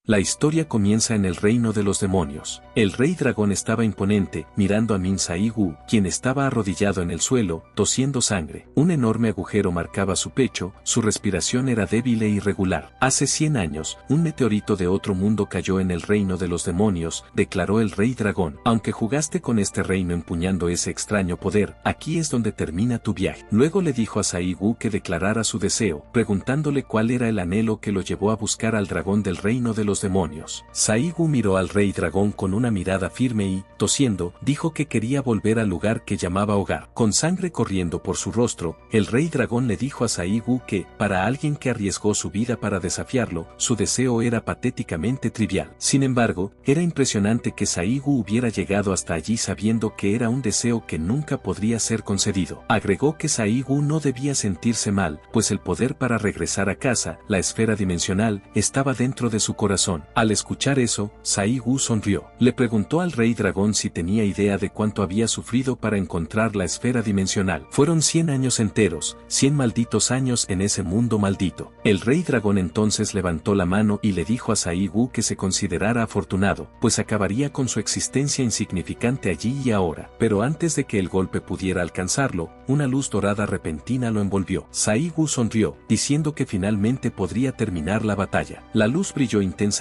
La historia comienza en el reino de los demonios. El rey dragón estaba imponente, mirando a Min Sai-gu, quien estaba arrodillado en el suelo, tosiendo sangre. Un enorme agujero marcaba su pecho, su respiración era débil e irregular. Hace 100 años, un meteorito de otro mundo cayó en el reino de los demonios, declaró el rey dragón. Aunque jugaste con este reino empuñando ese extraño poder, aquí es donde termina tu viaje. Luego le dijo a Sai-gu que declarara su deseo, preguntándole cuál era el anhelo que lo llevó a buscar al dragón del reino de los demonios. Sai-gu miró al rey dragón con una mirada firme y, tosiendo, dijo que quería volver al lugar que llamaba hogar. Con sangre corriendo por su rostro, el rey dragón le dijo a Sai-gu que, para alguien que arriesgó su vida para desafiarlo, su deseo era patéticamente trivial. Sin embargo, era impresionante que Sai-gu hubiera llegado hasta allí sabiendo que era un deseo que nunca podría ser concedido. Agregó que Sai-gu no debía sentirse mal, pues el poder para regresar a casa, la esfera dimensional, estaba dentro de su corazón. Al escuchar eso, Sai-gu sonrió. Le preguntó al rey dragón si tenía idea de cuánto había sufrido para encontrar la esfera dimensional. Fueron 100 años enteros, 100 malditos años en ese mundo maldito. El rey dragón entonces levantó la mano y le dijo a Sai-gu que se considerara afortunado, pues acabaría con su existencia insignificante allí y ahora. Pero antes de que el golpe pudiera alcanzarlo, una luz dorada repentina lo envolvió. Sai-gu sonrió, diciendo que finalmente podría terminar la batalla. La luz brilló intensamente,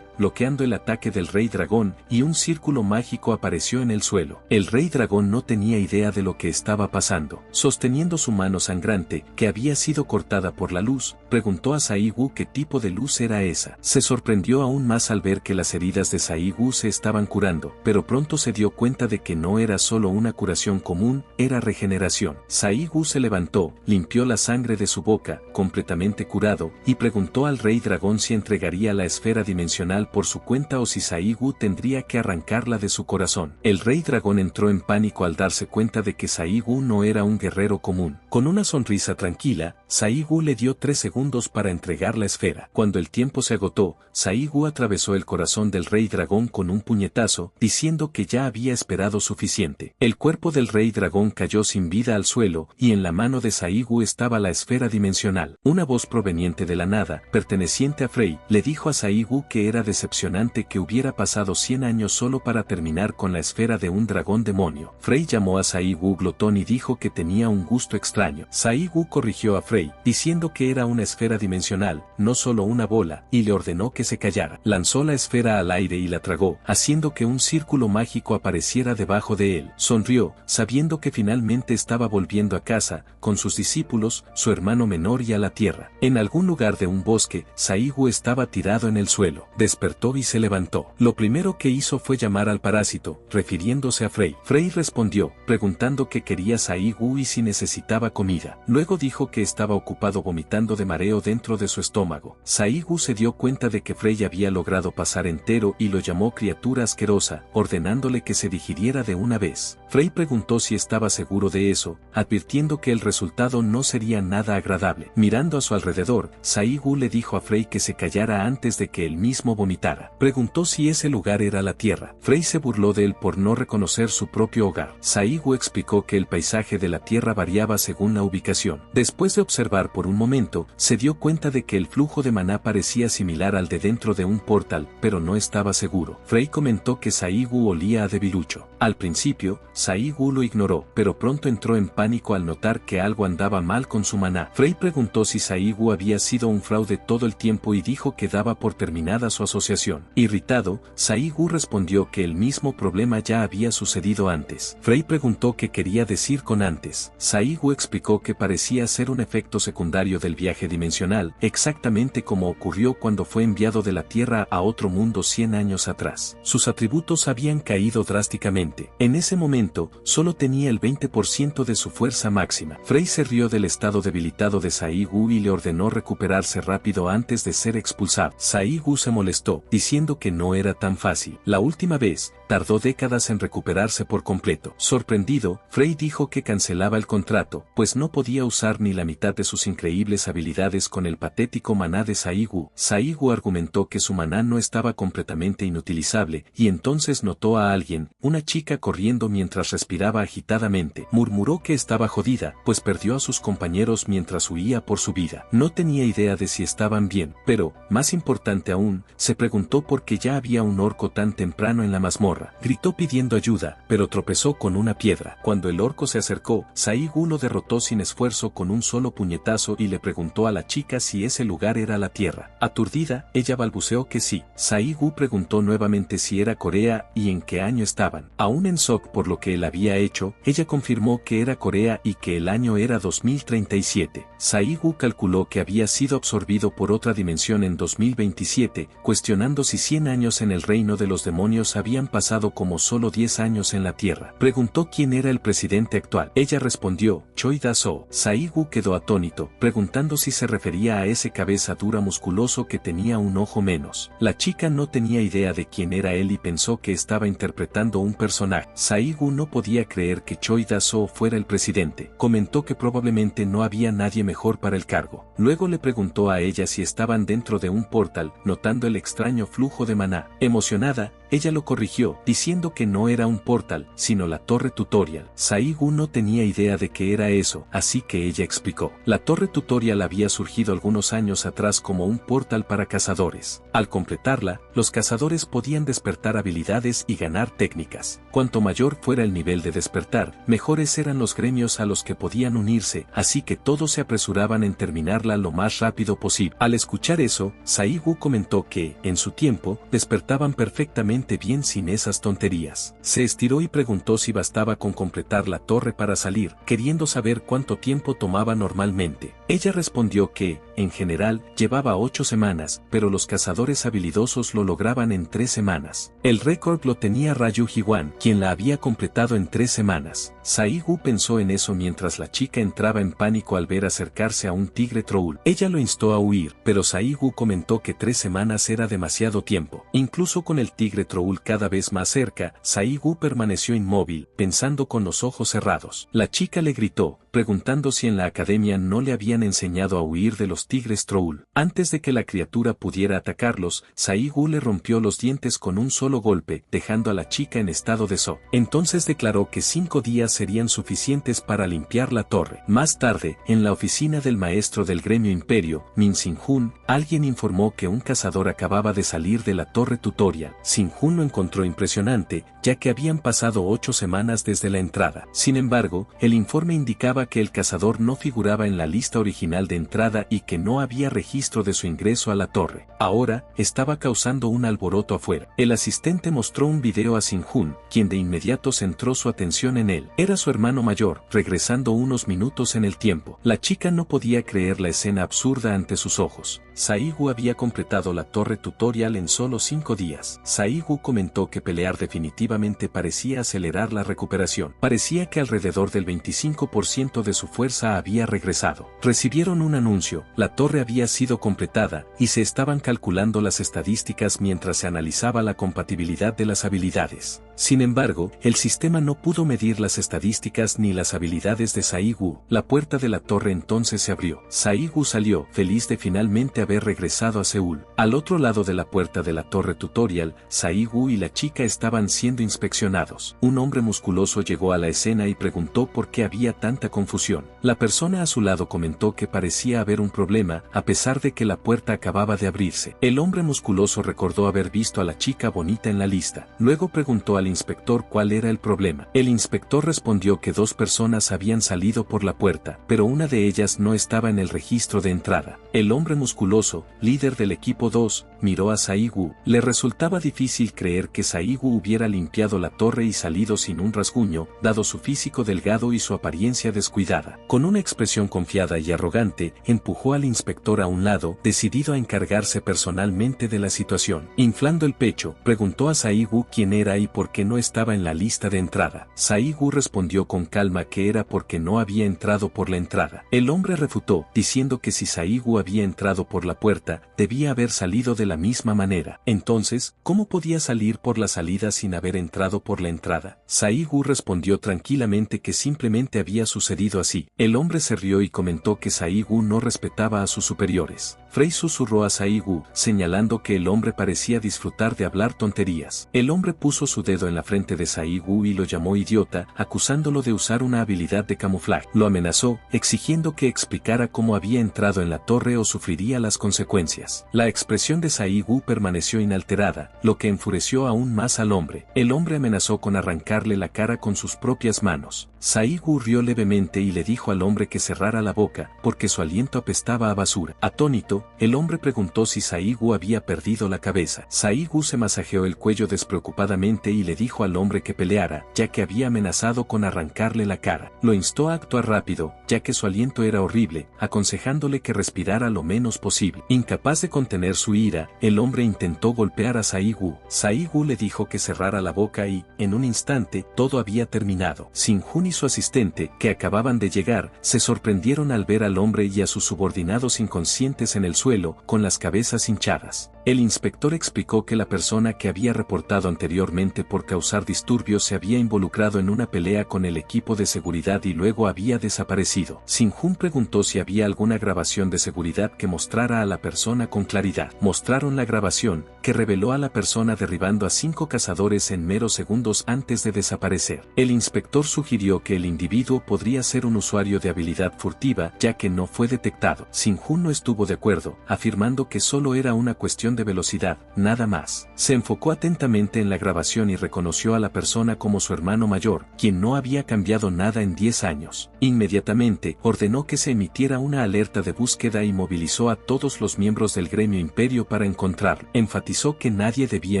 bloqueando el ataque del rey dragón, y un círculo mágico apareció en el suelo. El rey dragón no tenía idea de lo que estaba pasando. Sosteniendo su mano sangrante, que había sido cortada por la luz, preguntó a Sai-gu qué tipo de luz era esa. Se sorprendió aún más al ver que las heridas de Sai-gu se estaban curando, pero pronto se dio cuenta de que no era solo una curación común, era regeneración. Sai-gu se levantó, limpió la sangre de su boca, completamente curado, y preguntó al rey dragón si entregaría la esfera dimensional por su cuenta o si Sai-gu tendría que arrancarla de su corazón. El rey dragón entró en pánico al darse cuenta de que Sai-gu no era un guerrero común. Con una sonrisa tranquila, Sai-gu le dio 3 segundos para entregar la esfera. Cuando el tiempo se agotó, Sai-gu atravesó el corazón del rey dragón con un puñetazo, diciendo que ya había esperado suficiente. El cuerpo del rey dragón cayó sin vida al suelo, y en la mano de Sai-gu estaba la esfera dimensional. Una voz proveniente de la nada, perteneciente a Frey, le dijo a Sai-gu que era decepcionante que hubiera pasado 100 años solo para terminar con la esfera de un dragón demonio. Frey llamó a Sai-gu glotón y dijo que tenía un gusto extraño. Sai-gu corrigió a Frey, diciendo que era una esfera dimensional, no solo una bola, y le ordenó que se callara. Lanzó la esfera al aire y la tragó, haciendo que un círculo mágico apareciera debajo de él. Sonrió, sabiendo que finalmente estaba volviendo a casa, con sus discípulos, su hermano menor y a la tierra. En algún lugar de un bosque, Sai-gu estaba tirado en el suelo. Despertó y se levantó. Lo primero que hizo fue llamar al parásito, refiriéndose a Frey. Frey respondió, preguntando qué quería Sai-gu y si necesitaba comida. Luego dijo que estaba ocupado vomitando de mareo dentro de su estómago. Sai-gu se dio cuenta de que Frey había logrado pasar entero y lo llamó criatura asquerosa, ordenándole que se digiriera de una vez. Frey preguntó si estaba seguro de eso, advirtiendo que el resultado no sería nada agradable. Mirando a su alrededor, Sai-gu le dijo a Frey que se callara antes de que él mismo vomitara. Preguntó si ese lugar era la tierra. Frey se burló de él por no reconocer su propio hogar. Sai-gu explicó que el paisaje de la tierra variaba según la ubicación. Después de observar por un momento, se dio cuenta de que el flujo de maná parecía similar al de dentro de un portal, pero no estaba seguro. Frey comentó que Sai-gu olía a debilucho. Al principio, Sai-gu lo ignoró, pero pronto entró en pánico al notar que algo andaba mal con su maná. Frey preguntó si Sai-gu había sido un fraude todo el tiempo y dijo que daba por terminada su asociación. Irritado, Sai-gu respondió que el mismo problema ya había sucedido antes. Frey preguntó qué quería decir con antes. Sai-gu explicó que parecía ser un efecto secundario del viaje dimensional, exactamente como ocurrió cuando fue enviado de la Tierra a otro mundo 100 años atrás. Sus atributos habían caído drásticamente. En ese momento, solo tenía el 20% de su fuerza máxima. Frey se rió del estado debilitado de Sai-gu y le ordenó recuperarse rápido antes de ser expulsado. Sai-gu se molestó, diciendo que no era tan fácil. La última vez, tardó décadas en recuperarse por completo. Sorprendido, Frey dijo que cancelaba el contrato, pues no podía usar ni la mitad de sus increíbles habilidades con el patético maná de Saiguu. Saiguu argumentó que su maná no estaba completamente inutilizable, y entonces notó a alguien, una chica corriendo mientras respiraba agitadamente. Murmuró que estaba jodida, pues perdió a sus compañeros mientras huía por su vida. No tenía idea de si estaban bien, pero, más importante aún, se preguntó por qué ya había un orco tan temprano en la mazmorra. Gritó pidiendo ayuda, pero tropezó con una piedra. Cuando el orco se acercó, Saiguu lo derrotó sin esfuerzo con un solo puñetazo y le preguntó a la chica si ese lugar era la tierra. Aturdida, ella balbuceó que sí. Saiguu preguntó nuevamente si era Corea y en qué año estaban. Aún en shock por lo que él había hecho, ella confirmó que era Corea y que el año era 2037. Saiguu calculó que había sido absorbido por otra dimensión en 2027, cuestionando si 100 años en el reino de los demonios habían pasado como solo 10 años en la Tierra. Preguntó quién era el presidente actual. Ella respondió, Choi Da-soo. Saiguu quedó atónito, preguntando si se refería a ese cabeza dura musculoso que tenía un ojo menos. La chica no tenía idea de quién era él y pensó que estaba interpretando un personaje. Saiguu no podía creer que Choi Da-soo fuera el presidente. Comentó que probablemente no había nadie mejor para el cargo. Luego le preguntó a ella si estaban dentro de un portal, notando el extraño flujo de maná. Emocionada, ella lo corrigió, diciendo que no era un portal, sino la torre tutorial. Saiguu no tenía idea de qué era eso, así que ella explicó. La torre tutorial había surgido algunos años atrás como un portal para cazadores. Al completarla, los cazadores podían despertar habilidades y ganar técnicas. Cuanto mayor fuera el nivel de despertar, mejores eran los gremios a los que podían unirse, así que todos se apresuraban en terminarla lo más rápido posible. Al escuchar eso, Saiguu comentó que, en su tiempo, despertaban perfectamente bien sin esas tonterías. Se estiró y preguntó si bastaba con completar la torre para salir, queriendo saber cuánto tiempo tomaba normalmente. Ella respondió que, en general, llevaba 8 semanas, pero los cazadores habilidosos lo lograban en 3 semanas. El récord lo tenía Ryu Hiwan, quien la había completado en 3 semanas. Saiguu pensó en eso mientras la chica entraba en pánico al ver acercarse a un tigre troll. Ella lo instó a huir, pero Saiguu comentó que 3 semanas era demasiado tiempo. Incluso con el tigre troll cada vez más cerca, Saiguu permaneció inmóvil, pensando con los ojos cerrados. La chica le gritó, preguntando si en la academia no le habían enseñado a huir de los tigres troll. Antes de que la criatura pudiera atacarlos, Saiguu le rompió los dientes con un solo golpe, dejando a la chica en estado de shock. Entonces declaró que 5 días serían suficientes para limpiar la torre. Más tarde, en la oficina del maestro del gremio Imperio, Min Sin-hun, alguien informó que un cazador acababa de salir de la torre tutorial. Sin-hun lo encontró impresionante, ya que habían pasado 8 semanas desde la entrada. Sin embargo, el informe indicaba que el cazador no figuraba en la lista original de entrada y que no había registro de su ingreso a la torre. Ahora, estaba causando un alboroto afuera. El asistente mostró un video a Sin-hun, quien de inmediato centró su atención en él. Era su hermano mayor, regresando unos minutos en el tiempo. La chica no podía creer la escena absurda ante sus ojos. Saiguu había completado la torre tutorial en solo 5 días. Saiguu comentó que pelear definitivamente parecía acelerar la recuperación. Parecía que alrededor del 25% de su fuerza había regresado. Recibieron un anuncio, la torre había sido completada, y se estaban calculando las estadísticas mientras se analizaba la compatibilidad de las habilidades. Sin embargo, el sistema no pudo medir las estadísticas ni las habilidades de Saiguu. La puerta de la torre entonces se abrió. Saiguu salió, feliz de finalmente haber regresado a Seúl. Al otro lado de la puerta de la torre tutorial, Saiguu y la chica estaban siendo inspeccionados. Un hombre musculoso llegó a la escena y preguntó por qué había tanta confusión. La persona a su lado comentó que parecía haber un problema, a pesar de que la puerta acababa de abrirse. El hombre musculoso recordó haber visto a la chica bonita en la lista. Luego preguntó al inspector cuál era el problema. El inspector respondió que 2 personas habían salido por la puerta, pero una de ellas no estaba en el registro de entrada. El hombre musculoso, líder del equipo 2, miró a Saiguu. Le resultaba difícil creer que Saiguu hubiera limpiado la torre y salido sin un rasguño, dado su físico delgado y su apariencia descuidada. Con una expresión confiada y arrogante, empujó al inspector a un lado, decidido a encargarse personalmente de la situación. Inflando el pecho, preguntó a Saiguu quién era y por qué no estaba en la lista de entrada. Saigu respondió con calma que era porque no había entrado por la entrada. El hombre refutó, diciendo que si Saigu había entrado por la puerta, debía haber salido de la misma manera. Entonces, ¿cómo podía salir por la salida sin haber entrado por la entrada? Saigu respondió tranquilamente que simplemente había sucedido así. El hombre se rió y comentó que Saigu no respetaba a sus superiores. Frey susurró a Saigu, señalando que el hombre parecía disfrutar de hablar tonterías. El hombre puso su dedo en la frente de Saigu y lo llamó idiota, acusándolo de usar una habilidad de camuflaje. Lo amenazó, exigiendo que explicara cómo había entrado en la torre o sufriría las consecuencias. La expresión de Saigu permaneció inalterada, lo que enfureció aún más al hombre. El hombre amenazó con arrancarle la cara con sus propias manos. Saigu rió levemente y le dijo al hombre que cerrara la boca, porque su aliento apestaba a basura. Atónito, el hombre preguntó si Saigu había perdido la cabeza. Saigu se masajeó el cuello despreocupadamente y le dijo al hombre que peleara, ya que había amenazado con arrancarle la cara. Lo instó a actuar rápido, ya que su aliento era horrible, aconsejándole que respirara lo menos posible. Incapaz de contener su ira, el hombre intentó golpear a Saigu. Saigu le dijo que cerrara la boca y, en un instante, todo había terminado. Sinjun y su asistente, que acababan de llegar, se sorprendieron al ver al hombre y a sus subordinados inconscientes en el suelo, con las cabezas hinchadas. El inspector explicó que la persona que había reportado anteriormente por causar disturbios se había involucrado en una pelea con el equipo de seguridad y luego había desaparecido. Sinjun preguntó si había alguna grabación de seguridad que mostrara a la persona con claridad. Mostraron la grabación, que reveló a la persona derribando a 5 cazadores en meros segundos antes de desaparecer. El inspector sugirió que el individuo podría ser un usuario de habilidad furtiva, ya que no fue detectado. Sinjun no estuvo de acuerdo, afirmando que solo era una cuestión de velocidad, nada más. Se enfocó atentamente en la grabación y reconoció a la persona como su hermano mayor, quien no había cambiado nada en 10 años. Inmediatamente, ordenó que se emitiera una alerta de búsqueda y movilizó a todos los miembros del gremio Imperio para encontrarlo. Enfatizó que nadie debía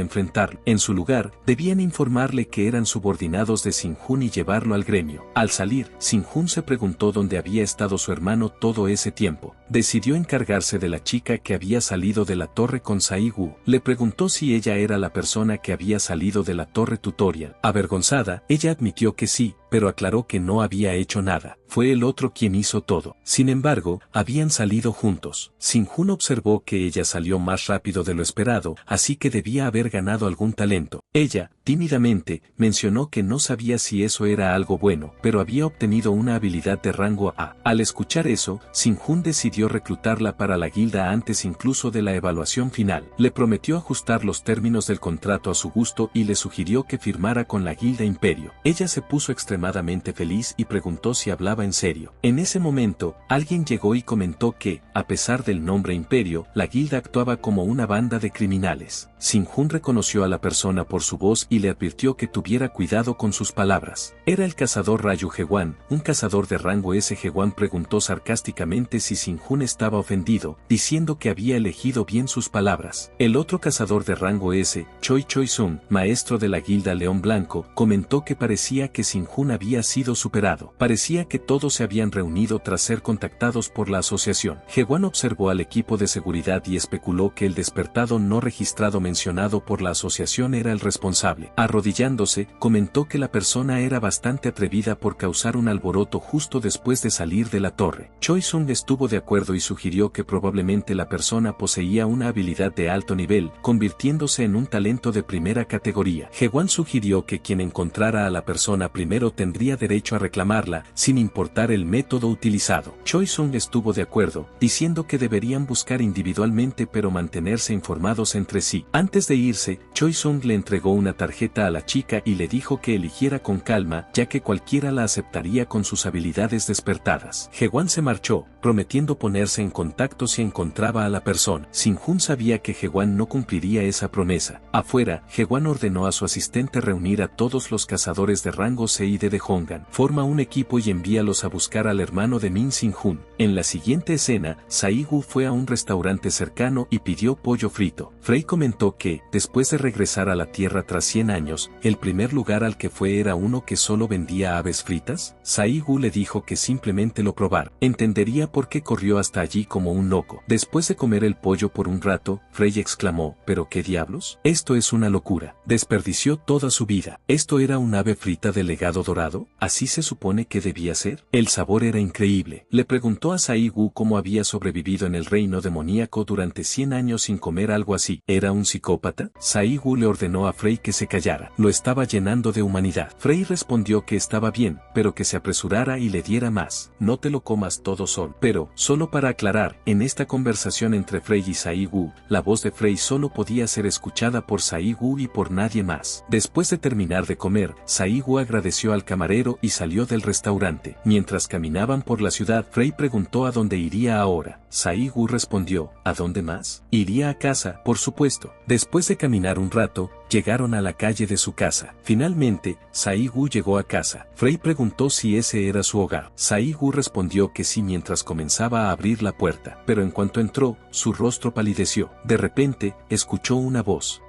enfrentarlo. En su lugar, debían informarle que eran subordinados de Sinjun y llevarlo al gremio. Al salir, Sinjun se preguntó dónde había estado su hermano todo ese tiempo. Decidió encargarse de la chica que había salido de la torre con Saigu. Le preguntó si ella era la persona que había salido de la torre tutorial. Avergonzada, ella admitió que sí, pero aclaró que no había hecho nada. Fue el otro quien hizo todo. Sin embargo, habían salido juntos. Sinjun observó que ella salió más rápido de lo esperado, así que debía haber ganado algún talento. Ella, tímidamente, mencionó que no sabía si eso era algo bueno, pero había obtenido una habilidad de rango A. Al escuchar eso, Sinjun decidió reclutarla para la guilda antes incluso de la evaluación final. Le prometió ajustar los términos del contrato a su gusto y le sugirió que firmara con la guilda Imperio. Ella se puso extremadamente feliz y preguntó si hablaba en serio. En ese momento, alguien llegó y comentó que, a pesar del nombre Imperio, la guilda actuaba como una banda de criminales. Sinjun reconoció a la persona por su voz y le advirtió que tuviera cuidado con sus palabras. Era el cazador Ryu Hewan, un cazador de rango S. Hewan preguntó sarcásticamente si Sinjun estaba ofendido, diciendo que había elegido bien sus palabras. El otro cazador de rango S, Choi Choi-sung, maestro de la guilda León Blanco, comentó que parecía que Sinjun había sido superado. Parecía que todos se habían reunido tras ser contactados por la asociación. Hewan observó al equipo de seguridad y especuló que el despertado no registrado mencionado por la asociación era el responsable. Arrodillándose, comentó que la persona era bastante atrevida por causar un alboroto justo después de salir de la torre. Choi-sung estuvo de acuerdo y sugirió que probablemente la persona poseía una habilidad de alto nivel, convirtiéndose en un talento de primera categoría. Hewan sugirió que quien encontrara a la persona primero tendría derecho a reclamarla, sin importar el método utilizado. Choi-sung estuvo de acuerdo, diciendo que deberían buscar individualmente pero mantenerse informados entre sí. Antes de irse, Choi-sung le entregó una tarjeta a la chica y le dijo que eligiera con calma, ya que cualquiera la aceptaría con sus habilidades despertadas. Hewan se marchó, prometiendo ponerse en contacto si encontraba a la persona. Sinjun sabía que Hewan no cumpliría esa promesa. Afuera, Hewan ordenó a su asistente reunir a todos los cazadores de rango C y androide de Hongan. Forma un equipo y envíalos a buscar al hermano de Min Sin-hun. En la siguiente escena, Saigu fue a un restaurante cercano y pidió pollo frito. Frey comentó que, después de regresar a la Tierra tras 100 años, el primer lugar al que fue era uno que solo vendía aves fritas. Saigu le dijo que simplemente lo probara. Entendería por qué corrió hasta allí como un loco. Después de comer el pollo por un rato, Frey exclamó, ¿pero qué diablos? Esto es una locura. Desperdició toda su vida. ¿Esto era un ave frita de legado dorado? ¿Así se supone que debía ser? El sabor era increíble. Le preguntó a Saigu cómo había sobrevivido en el reino demoníaco durante 100 años sin comer algo así. ¿Era un psicópata? Saigu le ordenó a Frey que se callara. Lo estaba llenando de humanidad. Frey respondió que estaba bien, pero que se apresurara y le diera más. No te lo comas todo solo. Pero, solo para aclarar, en esta conversación entre Frey y Saigu, la voz de Frey solo podía ser escuchada por Saigu y por nadie más. Después de terminar de comer, Saigu agradeció al camarero y salió del restaurante. Mientras caminaban por la ciudad, Frey preguntó a dónde iría ahora. Saigu respondió, ¿a dónde más? Iría a casa, por supuesto. Después de caminar un rato, llegaron a la calle de su casa. Finalmente, Saigu llegó a casa. Frey preguntó si ese era su hogar. Saigu respondió que sí mientras comenzaba a abrir la puerta, pero en cuanto entró, su rostro palideció. De repente, escuchó una voz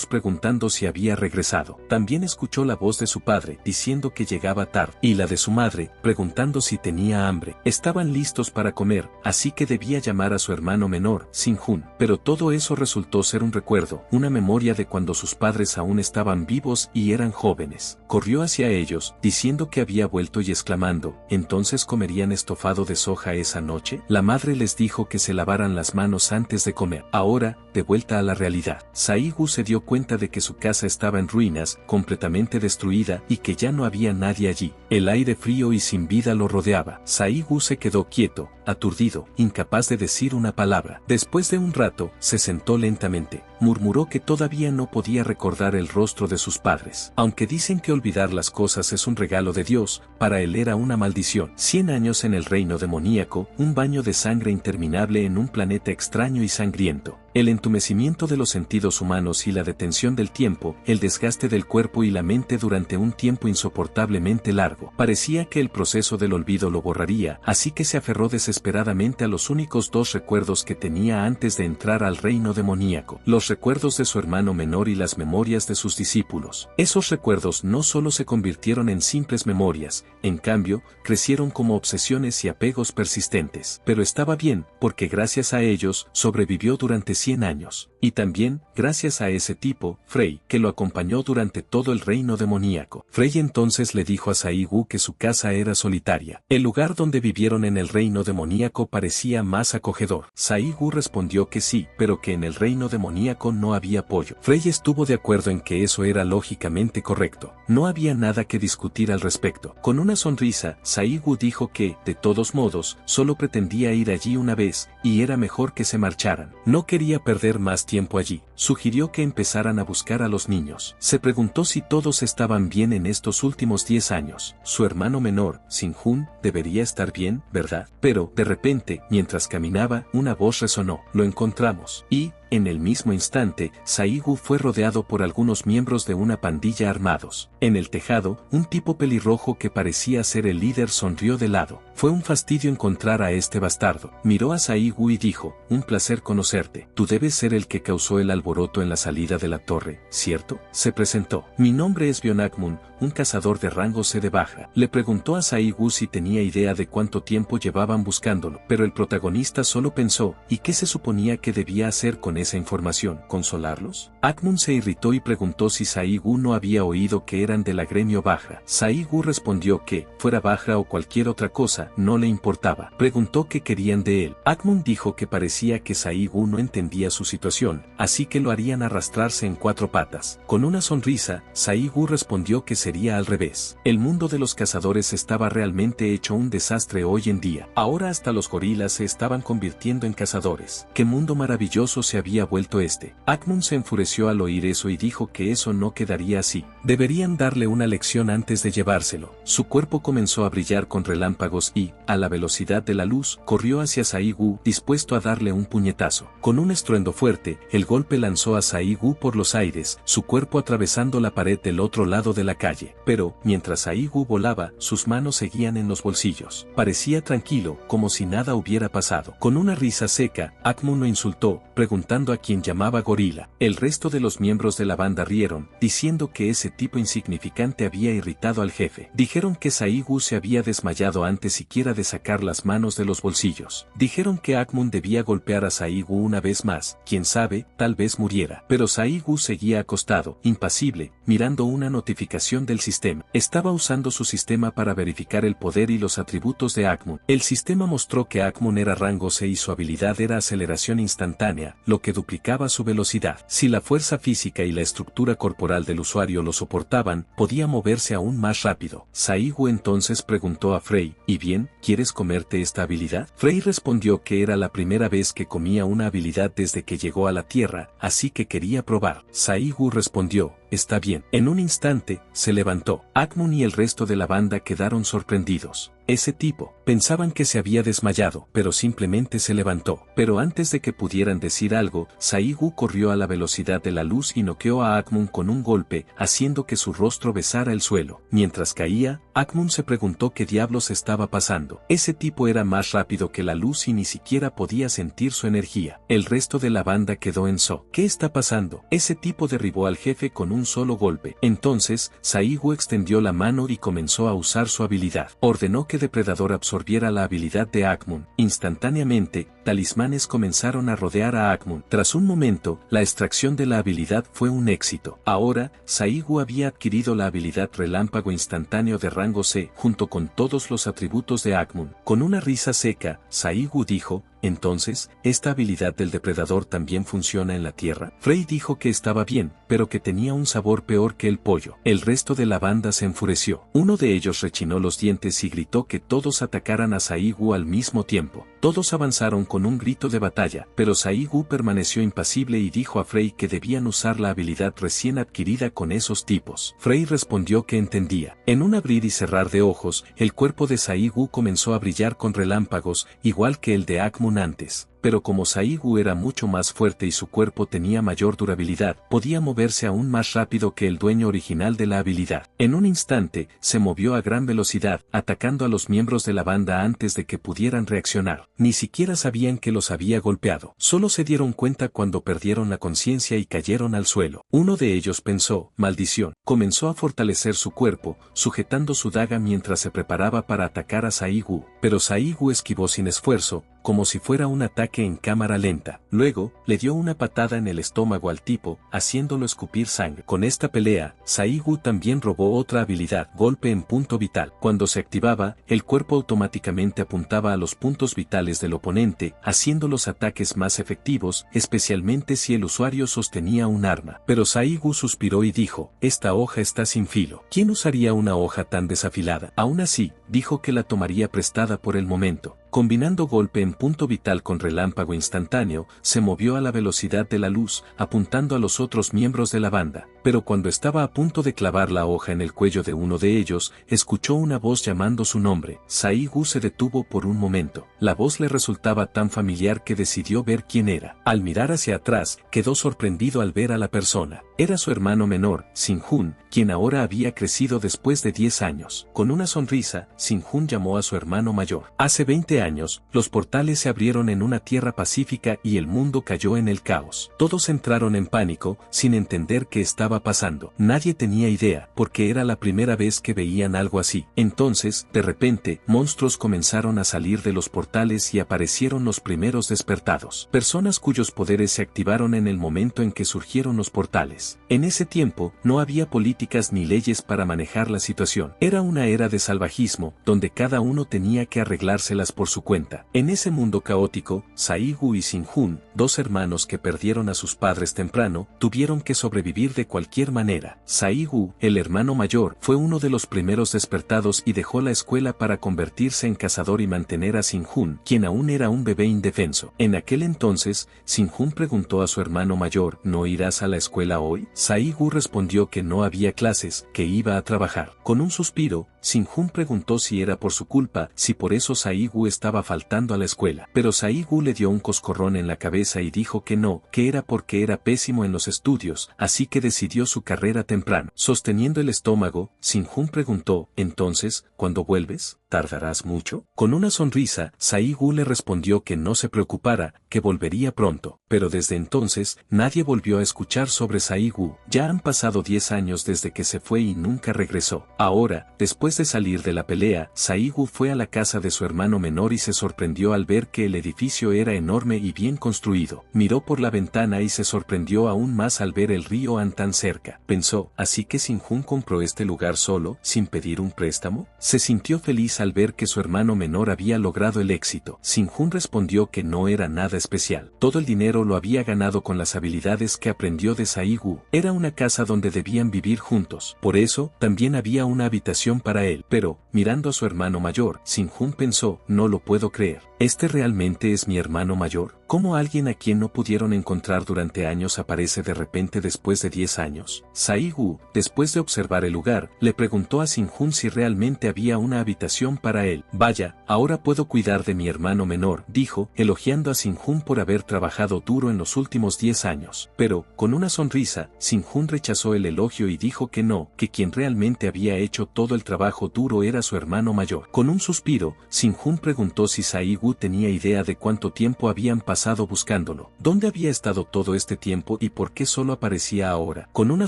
preguntando si había regresado. También escuchó la voz de su padre, diciendo que llegaba tarde, y la de su madre, preguntando si tenía hambre. Estaban listos para comer, así que debía llamar a su hermano menor, Sin-hun. Pero todo eso resultó ser un recuerdo, una memoria de cuando sus padres aún estaban vivos y eran jóvenes. Corrió hacia ellos, diciendo que había vuelto y exclamando, ¿entonces comerían estofado de soja esa noche? La madre les dijo que se lavaran las manos antes de comer. Ahora, de vuelta a la realidad, Saigu se dio cuenta de que su casa estaba en ruinas, completamente destruida y que ya no había nadie allí. El aire frío y sin vida lo rodeaba. Saigu se quedó quieto, aturdido, incapaz de decir una palabra. Después de un rato, se sentó lentamente. Murmuró que todavía no podía recordar el rostro de sus padres. Aunque dicen que olvidar las cosas es un regalo de Dios, para él era una maldición. 100 años en el reino demoníaco, un baño de sangre interminable en un planeta extraño y sangriento. El entumecimiento de los sentidos humanos y la detención del tiempo, el desgaste del cuerpo y la mente durante un tiempo insoportablemente largo. Parecía que el proceso del olvido lo borraría, así que se aferró desesperadamente a los únicos 2 recuerdos que tenía antes de entrar al reino demoníaco: los recuerdos de su hermano menor y las memorias de sus discípulos. Esos recuerdos no solo se convirtieron en simples memorias, en cambio, crecieron como obsesiones y apegos persistentes. Pero estaba bien, porque gracias a ellos, sobrevivió durante 100 años. Y también, gracias a ese tipo, Frey, que lo acompañó durante todo el reino demoníaco. Frey entonces le dijo a Saigu que su casa era solitaria. El lugar donde vivieron en el reino demoníaco parecía más acogedor. Saigu respondió que sí, pero que en el reino demoníaco no había pollo. Frey estuvo de acuerdo en que eso era lógicamente correcto. No había nada que discutir al respecto. Con una sonrisa, Saigu dijo que, de todos modos, solo pretendía ir allí una vez, y era mejor que se marcharan. No quería perder más tiempo allí. Sugirió que empezaran a buscar a los niños. Se preguntó si todos estaban bien en estos últimos 10 años. Su hermano menor, Sin-hun, debería estar bien, ¿verdad? Pero, de repente, mientras caminaba, una voz resonó. Lo encontramos. Y, en el mismo instante, Saigu fue rodeado por algunos miembros de una pandilla armados. En el tejado, un tipo pelirrojo que parecía ser el líder sonrió de lado. Fue un fastidio encontrar a este bastardo. Miró a Saigu y dijo, un placer conocerte. Tú debes ser el que causó el alboroto en la salida de la torre, ¿cierto? Se presentó. Mi nombre es Bionakmun, un cazador de rango C de baja. Le preguntó a Saigu si tenía idea de cuánto tiempo llevaban buscándolo, pero el protagonista solo pensó, ¿y qué se suponía que debía hacer con esa información? ¿Consolarlos? Akmun se irritó y preguntó si Saigu no había oído que eran de la gremio baja. Saigu respondió que, fuera baja o cualquier otra cosa, no le importaba. Preguntó qué querían de él. Akmun dijo que parecía que Saigu no entendía su situación, así que lo harían arrastrarse en 4 patas. Con una sonrisa, Saigu respondió que sería al revés. El mundo de los cazadores estaba realmente hecho un desastre hoy en día. Ahora hasta los gorilas se estaban convirtiendo en cazadores. ¡Qué mundo maravilloso se había vuelto este. Akmun se enfureció al oír eso y dijo que eso no quedaría así. Deberían darle una lección antes de llevárselo. Su cuerpo comenzó a brillar con relámpagos y, a la velocidad de la luz, corrió hacia Sai-Gu dispuesto a darle un puñetazo. Con un estruendo fuerte, el golpe lanzó a Sai-Gu por los aires, su cuerpo atravesando la pared del otro lado de la calle. Pero, mientras Sai-Gu volaba, sus manos seguían en los bolsillos. Parecía tranquilo, como si nada hubiera pasado. Con una risa seca, Akmun lo insultó, preguntando a quién llamaba gorila. El resto de los miembros de la banda rieron, diciendo que ese tipo insignificante había irritado al jefe. Dijeron que Sai-Gu se había desmayado antes siquiera de sacar las manos de los bolsillos. Dijeron que Akmun debía golpear a Sai-Gu una vez más, quién sabe, tal vez muriera. Pero Sai-Gu seguía acostado, impasible, mirando una notificación del sistema. Estaba usando su sistema para verificar el poder y los atributos de Akmun. El sistema mostró que Akmun era rango C y su habilidad era aceleración instantánea, lo que duplicaba su velocidad. Si la fuerza física y la estructura corporal del usuario lo soportaban, podía moverse aún más rápido. Sai-Gu entonces preguntó a Frey, ¿y bien, quieres comerte esta habilidad? Frey respondió que era la primera vez que comía una habilidad desde que llegó a la Tierra, así que quería probar. Sai-Gu respondió, está bien. En un instante, se levantó. Akmun y el resto de la banda quedaron sorprendidos. Ese tipo, pensaban que se había desmayado, pero simplemente se levantó. Pero antes de que pudieran decir algo, Sai-Gu corrió a la velocidad de la luz y noqueó a Akmun con un golpe, haciendo que su rostro besara el suelo. Mientras caía, Akmun se preguntó qué diablos estaba pasando. Ese tipo era más rápido que la luz y ni siquiera podía sentir su energía. El resto de la banda quedó en shock. ¿Qué está pasando? Ese tipo derribó al jefe con un solo golpe. Entonces, Sai-Gu extendió la mano y comenzó a usar su habilidad. Ordenó que Depredador absorbiera la habilidad de Akmun. Instantáneamente, talismanes comenzaron a rodear a Akmun. Tras un momento, la extracción de la habilidad fue un éxito. Ahora, Sai-Gu había adquirido la habilidad relámpago instantáneo de rango C, junto con todos los atributos de Akmun. Con una risa seca, Sai-Gu dijo, entonces, ¿esta habilidad del depredador también funciona en la Tierra? Frey dijo que estaba bien, pero que tenía un sabor peor que el pollo. El resto de la banda se enfureció. Uno de ellos rechinó los dientes y gritó que todos atacaran a Sai-Gu al mismo tiempo. Todos avanzaron con un grito de batalla, pero Sai-Gu permaneció impasible y dijo a Frey que debían usar la habilidad recién adquirida con esos tipos. Frey respondió que entendía. En un abrir y cerrar de ojos, el cuerpo de Sai-Gu comenzó a brillar con relámpagos, igual que el de Akmun antes. Pero como Sai-Gu era mucho más fuerte y su cuerpo tenía mayor durabilidad, podía moverse aún más rápido que el dueño original de la habilidad. En un instante, se movió a gran velocidad, atacando a los miembros de la banda antes de que pudieran reaccionar. Ni siquiera sabían que los había golpeado. Solo se dieron cuenta cuando perdieron la conciencia y cayeron al suelo. Uno de ellos pensó, maldición. Comenzó a fortalecer su cuerpo, sujetando su daga mientras se preparaba para atacar a Sai-Gu. Pero Sai-Gu esquivó sin esfuerzo, como si fuera un ataque en cámara lenta. Luego, le dio una patada en el estómago al tipo, haciéndolo escupir sangre. Con esta pelea, Sai-Gu también robó otra habilidad, golpe en punto vital. Cuando se activaba, el cuerpo automáticamente apuntaba a los puntos vitales del oponente, haciendo los ataques más efectivos, especialmente si el usuario sostenía un arma. Pero Sai-Gu suspiró y dijo, esta hoja está sin filo. ¿Quién usaría una hoja tan desafilada? Aún así, dijo que la tomaría prestada por el momento. Combinando golpe en punto vital con relámpago instantáneo, se movió a la velocidad de la luz, apuntando a los otros miembros de la banda. Pero cuando estaba a punto de clavar la hoja en el cuello de uno de ellos, escuchó una voz llamando su nombre. Sai-Gu se detuvo por un momento. La voz le resultaba tan familiar que decidió ver quién era. Al mirar hacia atrás, quedó sorprendido al ver a la persona. Era su hermano menor, Sin-Hun, quien ahora había crecido después de 10 años. Con una sonrisa, Sin-Hun llamó a su hermano mayor. Hace 20 años, los portales se abrieron en una tierra pacífica y el mundo cayó en el caos. Todos entraron en pánico, sin entender qué estaba pasando. Nadie tenía idea, porque era la primera vez que veían algo así. Entonces, de repente, monstruos comenzaron a salir de los portales y aparecieron los primeros despertados. Personas cuyos poderes se activaron en el momento en que surgieron los portales. En ese tiempo, no había políticas ni leyes para manejar la situación. Era una era de salvajismo, donde cada uno tenía que arreglárselas por su cuenta. En ese mundo caótico, Sae-gu y Sin-hun, dos hermanos que perdieron a sus padres temprano, tuvieron que sobrevivir de cualquier manera. Sae-gu, el hermano mayor, fue uno de los primeros despertados y dejó la escuela para convertirse en cazador y mantener a Sin-hun, quien aún era un bebé indefenso. En aquel entonces, Sin-hun preguntó a su hermano mayor, ¿no irás a la escuela hoy? Sae-gu respondió que no había clases, que iba a trabajar. Con un suspiro, Sin-hun preguntó si era por su culpa, si por eso Sae-gu estaba faltando a la escuela. Pero Sae-gu le dio un coscorrón en la cabeza y dijo que no, que era porque era pésimo en los estudios, así que decidió su carrera temprano. Sosteniendo el estómago, Sin-hun preguntó, entonces, ¿cuándo vuelves? ¿Tardarás mucho? Con una sonrisa, Sae-gu le respondió que no se preocupara, que volvería pronto. Pero desde entonces, nadie volvió a escuchar sobre Sae-gu. Ya han pasado 10 años desde que se fue y nunca regresó. Ahora, después de salir de la pelea, Sae-gu fue a la casa de su hermano menor y se sorprendió al ver que el edificio era enorme y bien construido. Miró por la ventana y se sorprendió aún más al ver el río An tan cerca. Pensó, ¿así que Sin-hun compró este lugar solo, sin pedir un préstamo? Se sintió feliz al ver que su hermano menor había logrado el éxito. Sin-hun respondió que no era nada especial. Todo el dinero lo había ganado con las habilidades que aprendió de Sae-gu. Era una casa donde debían vivir juntos. Por eso, también había una habitación para él. Pero, mirando a su hermano mayor, Sin-hun pensó, no lo puedo creer. ¿Este realmente es mi hermano mayor? ¿Cómo alguien a quien no pudieron encontrar durante años aparece de repente después de 10 años? Sae-gu, después de observar el lugar, le preguntó a Sin-hun si realmente había una habitación para él. Vaya, ahora puedo cuidar de mi hermano menor, dijo, elogiando a Sin-hun por haber trabajado duro en los últimos 10 años. Pero, con una sonrisa, Sin-hun rechazó el elogio y dijo que no, que quien realmente había hecho todo el trabajo duro era su hermano mayor. Con un suspiro, Sin-hun preguntó si Sae-gu tenía idea de cuánto tiempo habían pasado buscándolo. ¿Dónde había estado todo este tiempo y por qué solo aparecía ahora? Con una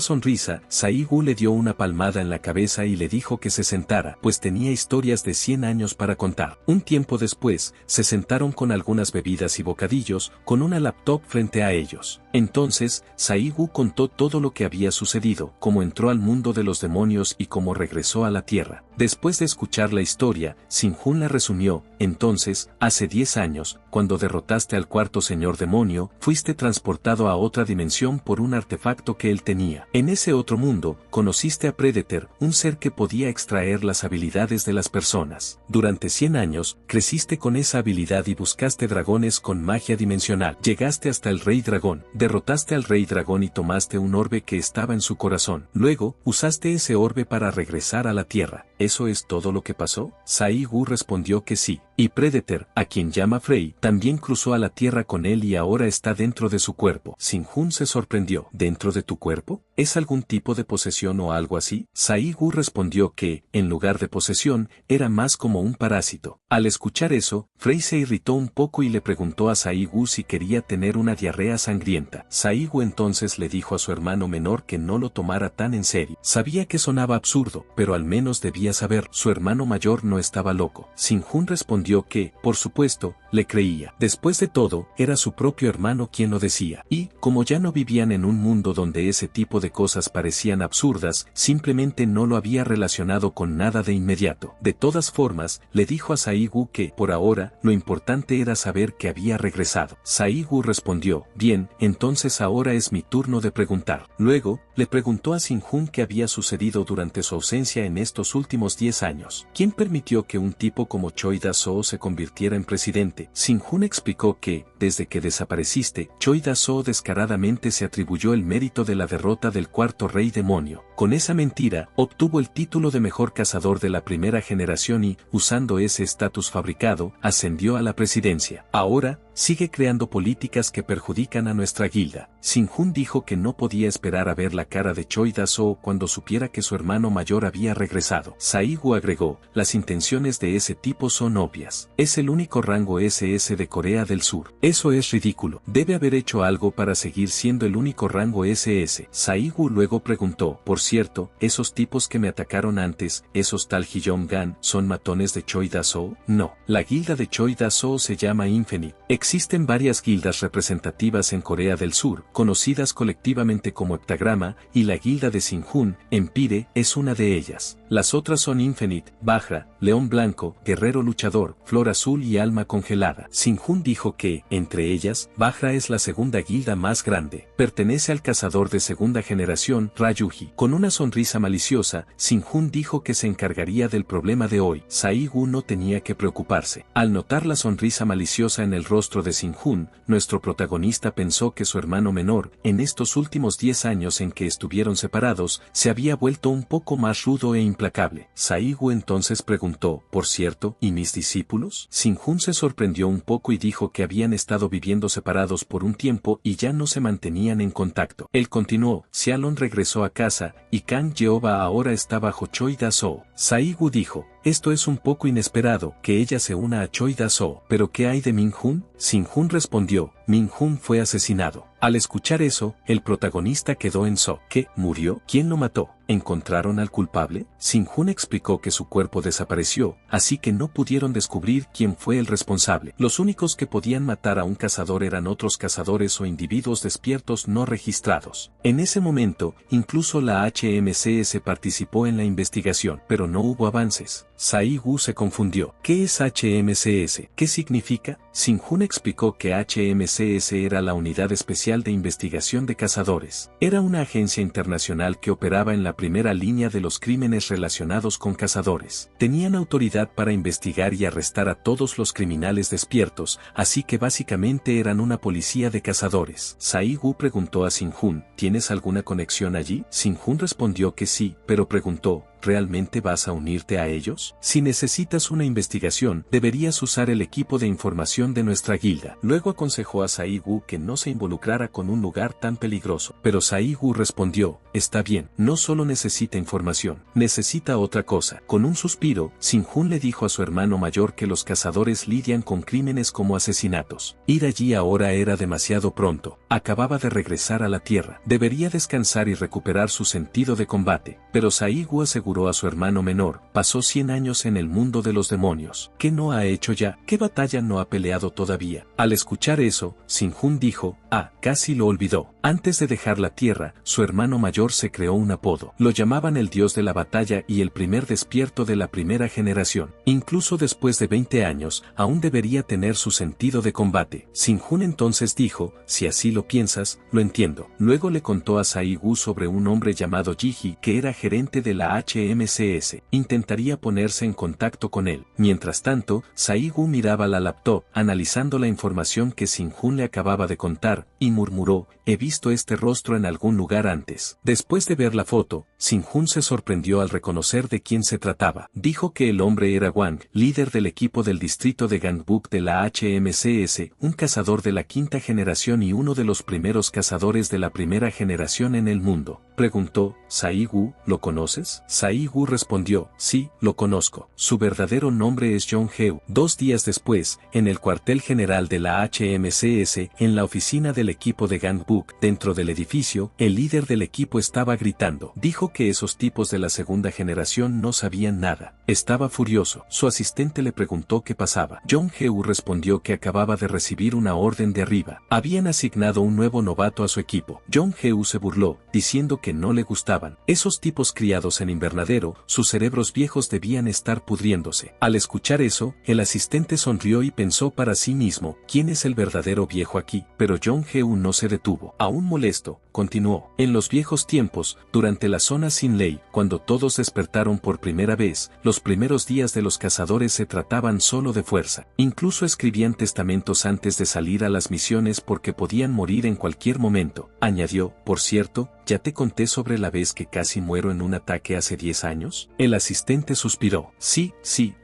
sonrisa, Sae-gu le dio una palmada en la cabeza y le dijo que se sentara, pues tenía historias de 100 años para contar. Un tiempo después, se sentaron con algunas bebidas y bocadillos, con una laptop frente a ellos. Entonces, Sae-gu contó todo lo que había sucedido, cómo entró al mundo de los demonios y cómo regresó a la Tierra. Después de escuchar la historia, Sin-hun la resumió, entonces, hace 10 años, cuando derrotaste al cuarto señor demonio, fuiste transportado a otra dimensión por un artefacto que él tenía. En ese otro mundo, conociste a Predator, un ser que podía extraer las habilidades de las personas. Durante 100 años, creciste con esa habilidad y buscaste dragones con magia dimensional. Llegaste hasta el Rey Dragón, derrotaste al Rey Dragón y tomaste un orbe que estaba en su corazón. Luego, usaste ese orbe para regresar a la Tierra. ¿Eso es todo lo que pasó? Sae-gu respondió que sí. Y Predator, a quien llama Frey, también cruzó a la Tierra con él y ahora está dentro de su cuerpo. Sin-hun se sorprendió. ¿Dentro de tu cuerpo? ¿Es algún tipo de posesión o algo así? Sae-gu respondió que, en lugar de posesión, era más como un parásito. Al escuchar eso, Frey se irritó un poco y le preguntó a Sae-gu si quería tener una diarrea sangrienta. Sae-gu entonces le dijo a su hermano menor que no lo tomara tan en serio. Sabía que sonaba absurdo, pero al menos debía saber, su hermano mayor no estaba loco. Sin-hun respondió que, por supuesto, le creía. Después de todo, era su propio hermano quien lo decía. Y, como ya no vivían en un mundo donde ese tipo de cosas parecían absurdas, simplemente no lo había relacionado con nada de inmediato. De todas formas, le dijo a Sae-gu que, por ahora, lo importante era saber que había regresado. Sae-gu respondió, bien, entonces ahora es mi turno de preguntar. Luego, le preguntó a Sin-hun qué había sucedido durante su ausencia en estos últimos 10 años. ¿Quién permitió que un tipo como Choi Da-soo se convirtiera en presidente? Sin-hun explicó que, desde que desapareciste, Choi Da-soo descaradamente se atribuyó el mérito de la derrota del cuarto rey demonio. Con esa mentira, obtuvo el título de mejor cazador de la primera generación y, usando ese estatus fabricado, ascendió a la presidencia. Ahora, sigue creando políticas que perjudican a nuestra guilda. Sin-hun dijo que no podía esperar a ver la cara de Choi Da-soo cuando supiera que su hermano mayor había regresado. Sae-gu agregó, las intenciones de ese tipo son obvias. Es el único rango SS de Corea del Sur. Eso es ridículo. Debe haber hecho algo para seguir siendo el único rango SS. Sae-gu luego preguntó, por cierto, ¿esos tipos que me atacaron antes, esos tal Hyeong-gan, son matones de Choi Da-soo? No. La guilda de Choi Da-soo se llama Infinite. Existen varias guildas representativas en Corea del Sur, conocidas colectivamente como Heptagrama, y la guilda de Sin-hun, Empire, es una de ellas. Las otras son Infinite, Bajra, León Blanco, Guerrero Luchador, Flor Azul y Alma Congelada. Sinjun dijo que, entre ellas, Bajra es la segunda guilda más grande. Pertenece al cazador de segunda generación, Rayuji. Con una sonrisa maliciosa, Sinjun dijo que se encargaría del problema de hoy. Saigu no tenía que preocuparse. Al notar la sonrisa maliciosa en el rostro de Sinjun, nuestro protagonista pensó que su hermano menor, en estos últimos 10 años en que estuvieron separados, se había vuelto un poco más rudo e implacable. Saigu entonces preguntó, por cierto, ¿y mis discípulos? Sinjun se sorprendió un poco y dijo que habían estado viviendo separados por un tiempo y ya no se mantenían en contacto. Él continuó, Xialon regresó a casa, y Kang Yeoba ahora está bajo Choi Da-soo. Saigu dijo, esto es un poco inesperado, que ella se una a Choi Da-soo. ¿Pero qué hay de Min-hun? Sinjun respondió, Min-hun fue asesinado. Al escuchar eso, el protagonista quedó en shock. ¿Qué? ¿Murió? ¿Quién lo mató? ¿Encontraron al culpable? Sinjun explicó que su cuerpo desapareció, así que no pudieron descubrir quién fue el responsable. Los únicos que podían matar a un cazador eran otros cazadores o individuos despiertos no registrados. En ese momento, incluso la HMCS participó en la investigación, pero no hubo avances. Saigu se confundió. ¿Qué es HMCS? ¿Qué significa? Sinjun explicó que HMCS era la Unidad Especial de Investigación de Cazadores. Era una agencia internacional que operaba en la primera línea de los crímenes relacionados con cazadores. Tenían autoridad para investigar y arrestar a todos los criminales despiertos, así que básicamente eran una policía de cazadores. Saigu preguntó a Sinjun, ¿tienes alguna conexión allí? Sinjun respondió que sí, pero preguntó, ¿realmente vas a unirte a ellos? Si necesitas una investigación, deberías usar el equipo de información de nuestra guilda. Luego aconsejó a Saigu que no se involucrara con un lugar tan peligroso. Pero Saigu respondió, está bien, no solo necesita información, necesita otra cosa. Con un suspiro, Sinjun le dijo a su hermano mayor que los cazadores lidian con crímenes como asesinatos. Ir allí ahora era demasiado pronto. Acababa de regresar a la Tierra. Debería descansar y recuperar su sentido de combate. Pero Saigu aseguró a su hermano menor, pasó 100 años en el mundo de los demonios. ¿Qué no ha hecho ya? ¿Qué batalla no ha peleado todavía? Al escuchar eso, Sinjun dijo, casi lo olvidó. Antes de dejar la Tierra, su hermano mayor se creó un apodo. Lo llamaban el dios de la batalla y el primer despierto de la primera generación. Incluso después de 20 años, aún debería tener su sentido de combate. Sinjun entonces dijo, si así lo piensas, lo entiendo. Luego le contó a Saigu sobre un hombre llamado Jiji que era gerente de la HMCS. Intentaría ponerse en contacto con él. Mientras tanto, Saigu miraba la laptop, analizando la información que Sinjun le acababa de contar, y murmuró, he visto este rostro en algún lugar antes. Después de ver la foto, Sinjun se sorprendió al reconocer de quién se trataba. Dijo que el hombre era Wang, líder del equipo del distrito de Gangbuk de la HMCS, un cazador de la quinta generación y uno de los primeros cazadores de la primera generación en el mundo. Preguntó, Saigu, ¿lo conoces? Saigu respondió, sí, lo conozco. Su verdadero nombre es Jong Heu. 2 días después, en el cuartel general de la HMCS, en la oficina del equipo de Gangbuk, dentro del edificio, el líder del equipo estaba gritando. Dijo que esos tipos de la segunda generación no sabían nada. Estaba furioso. Su asistente le preguntó qué pasaba. Jong Heu respondió que acababa de recibir una orden de arriba. Habían asignado un nuevo novato a su equipo. Jong Heu se burló, diciendo que no le gustaban. Esos tipos criados en invernadero, sus cerebros viejos debían estar pudriéndose. Al escuchar eso, el asistente sonrió y pensó para sí mismo, ¿quién es el verdadero viejo aquí? Pero Jong Heu no se detuvo. Aún molesto, continuó. En los viejos tiempos, durante la zona sin ley, cuando todos despertaron por primera vez, los primeros días de los cazadores se trataban solo de fuerza. Incluso escribían testamentos antes de salir a las misiones porque podían morir en cualquier momento. Añadió, por cierto, ¿ya te conté sobre la vez que casi muero en un ataque hace 10 años? El asistente suspiró. Sí,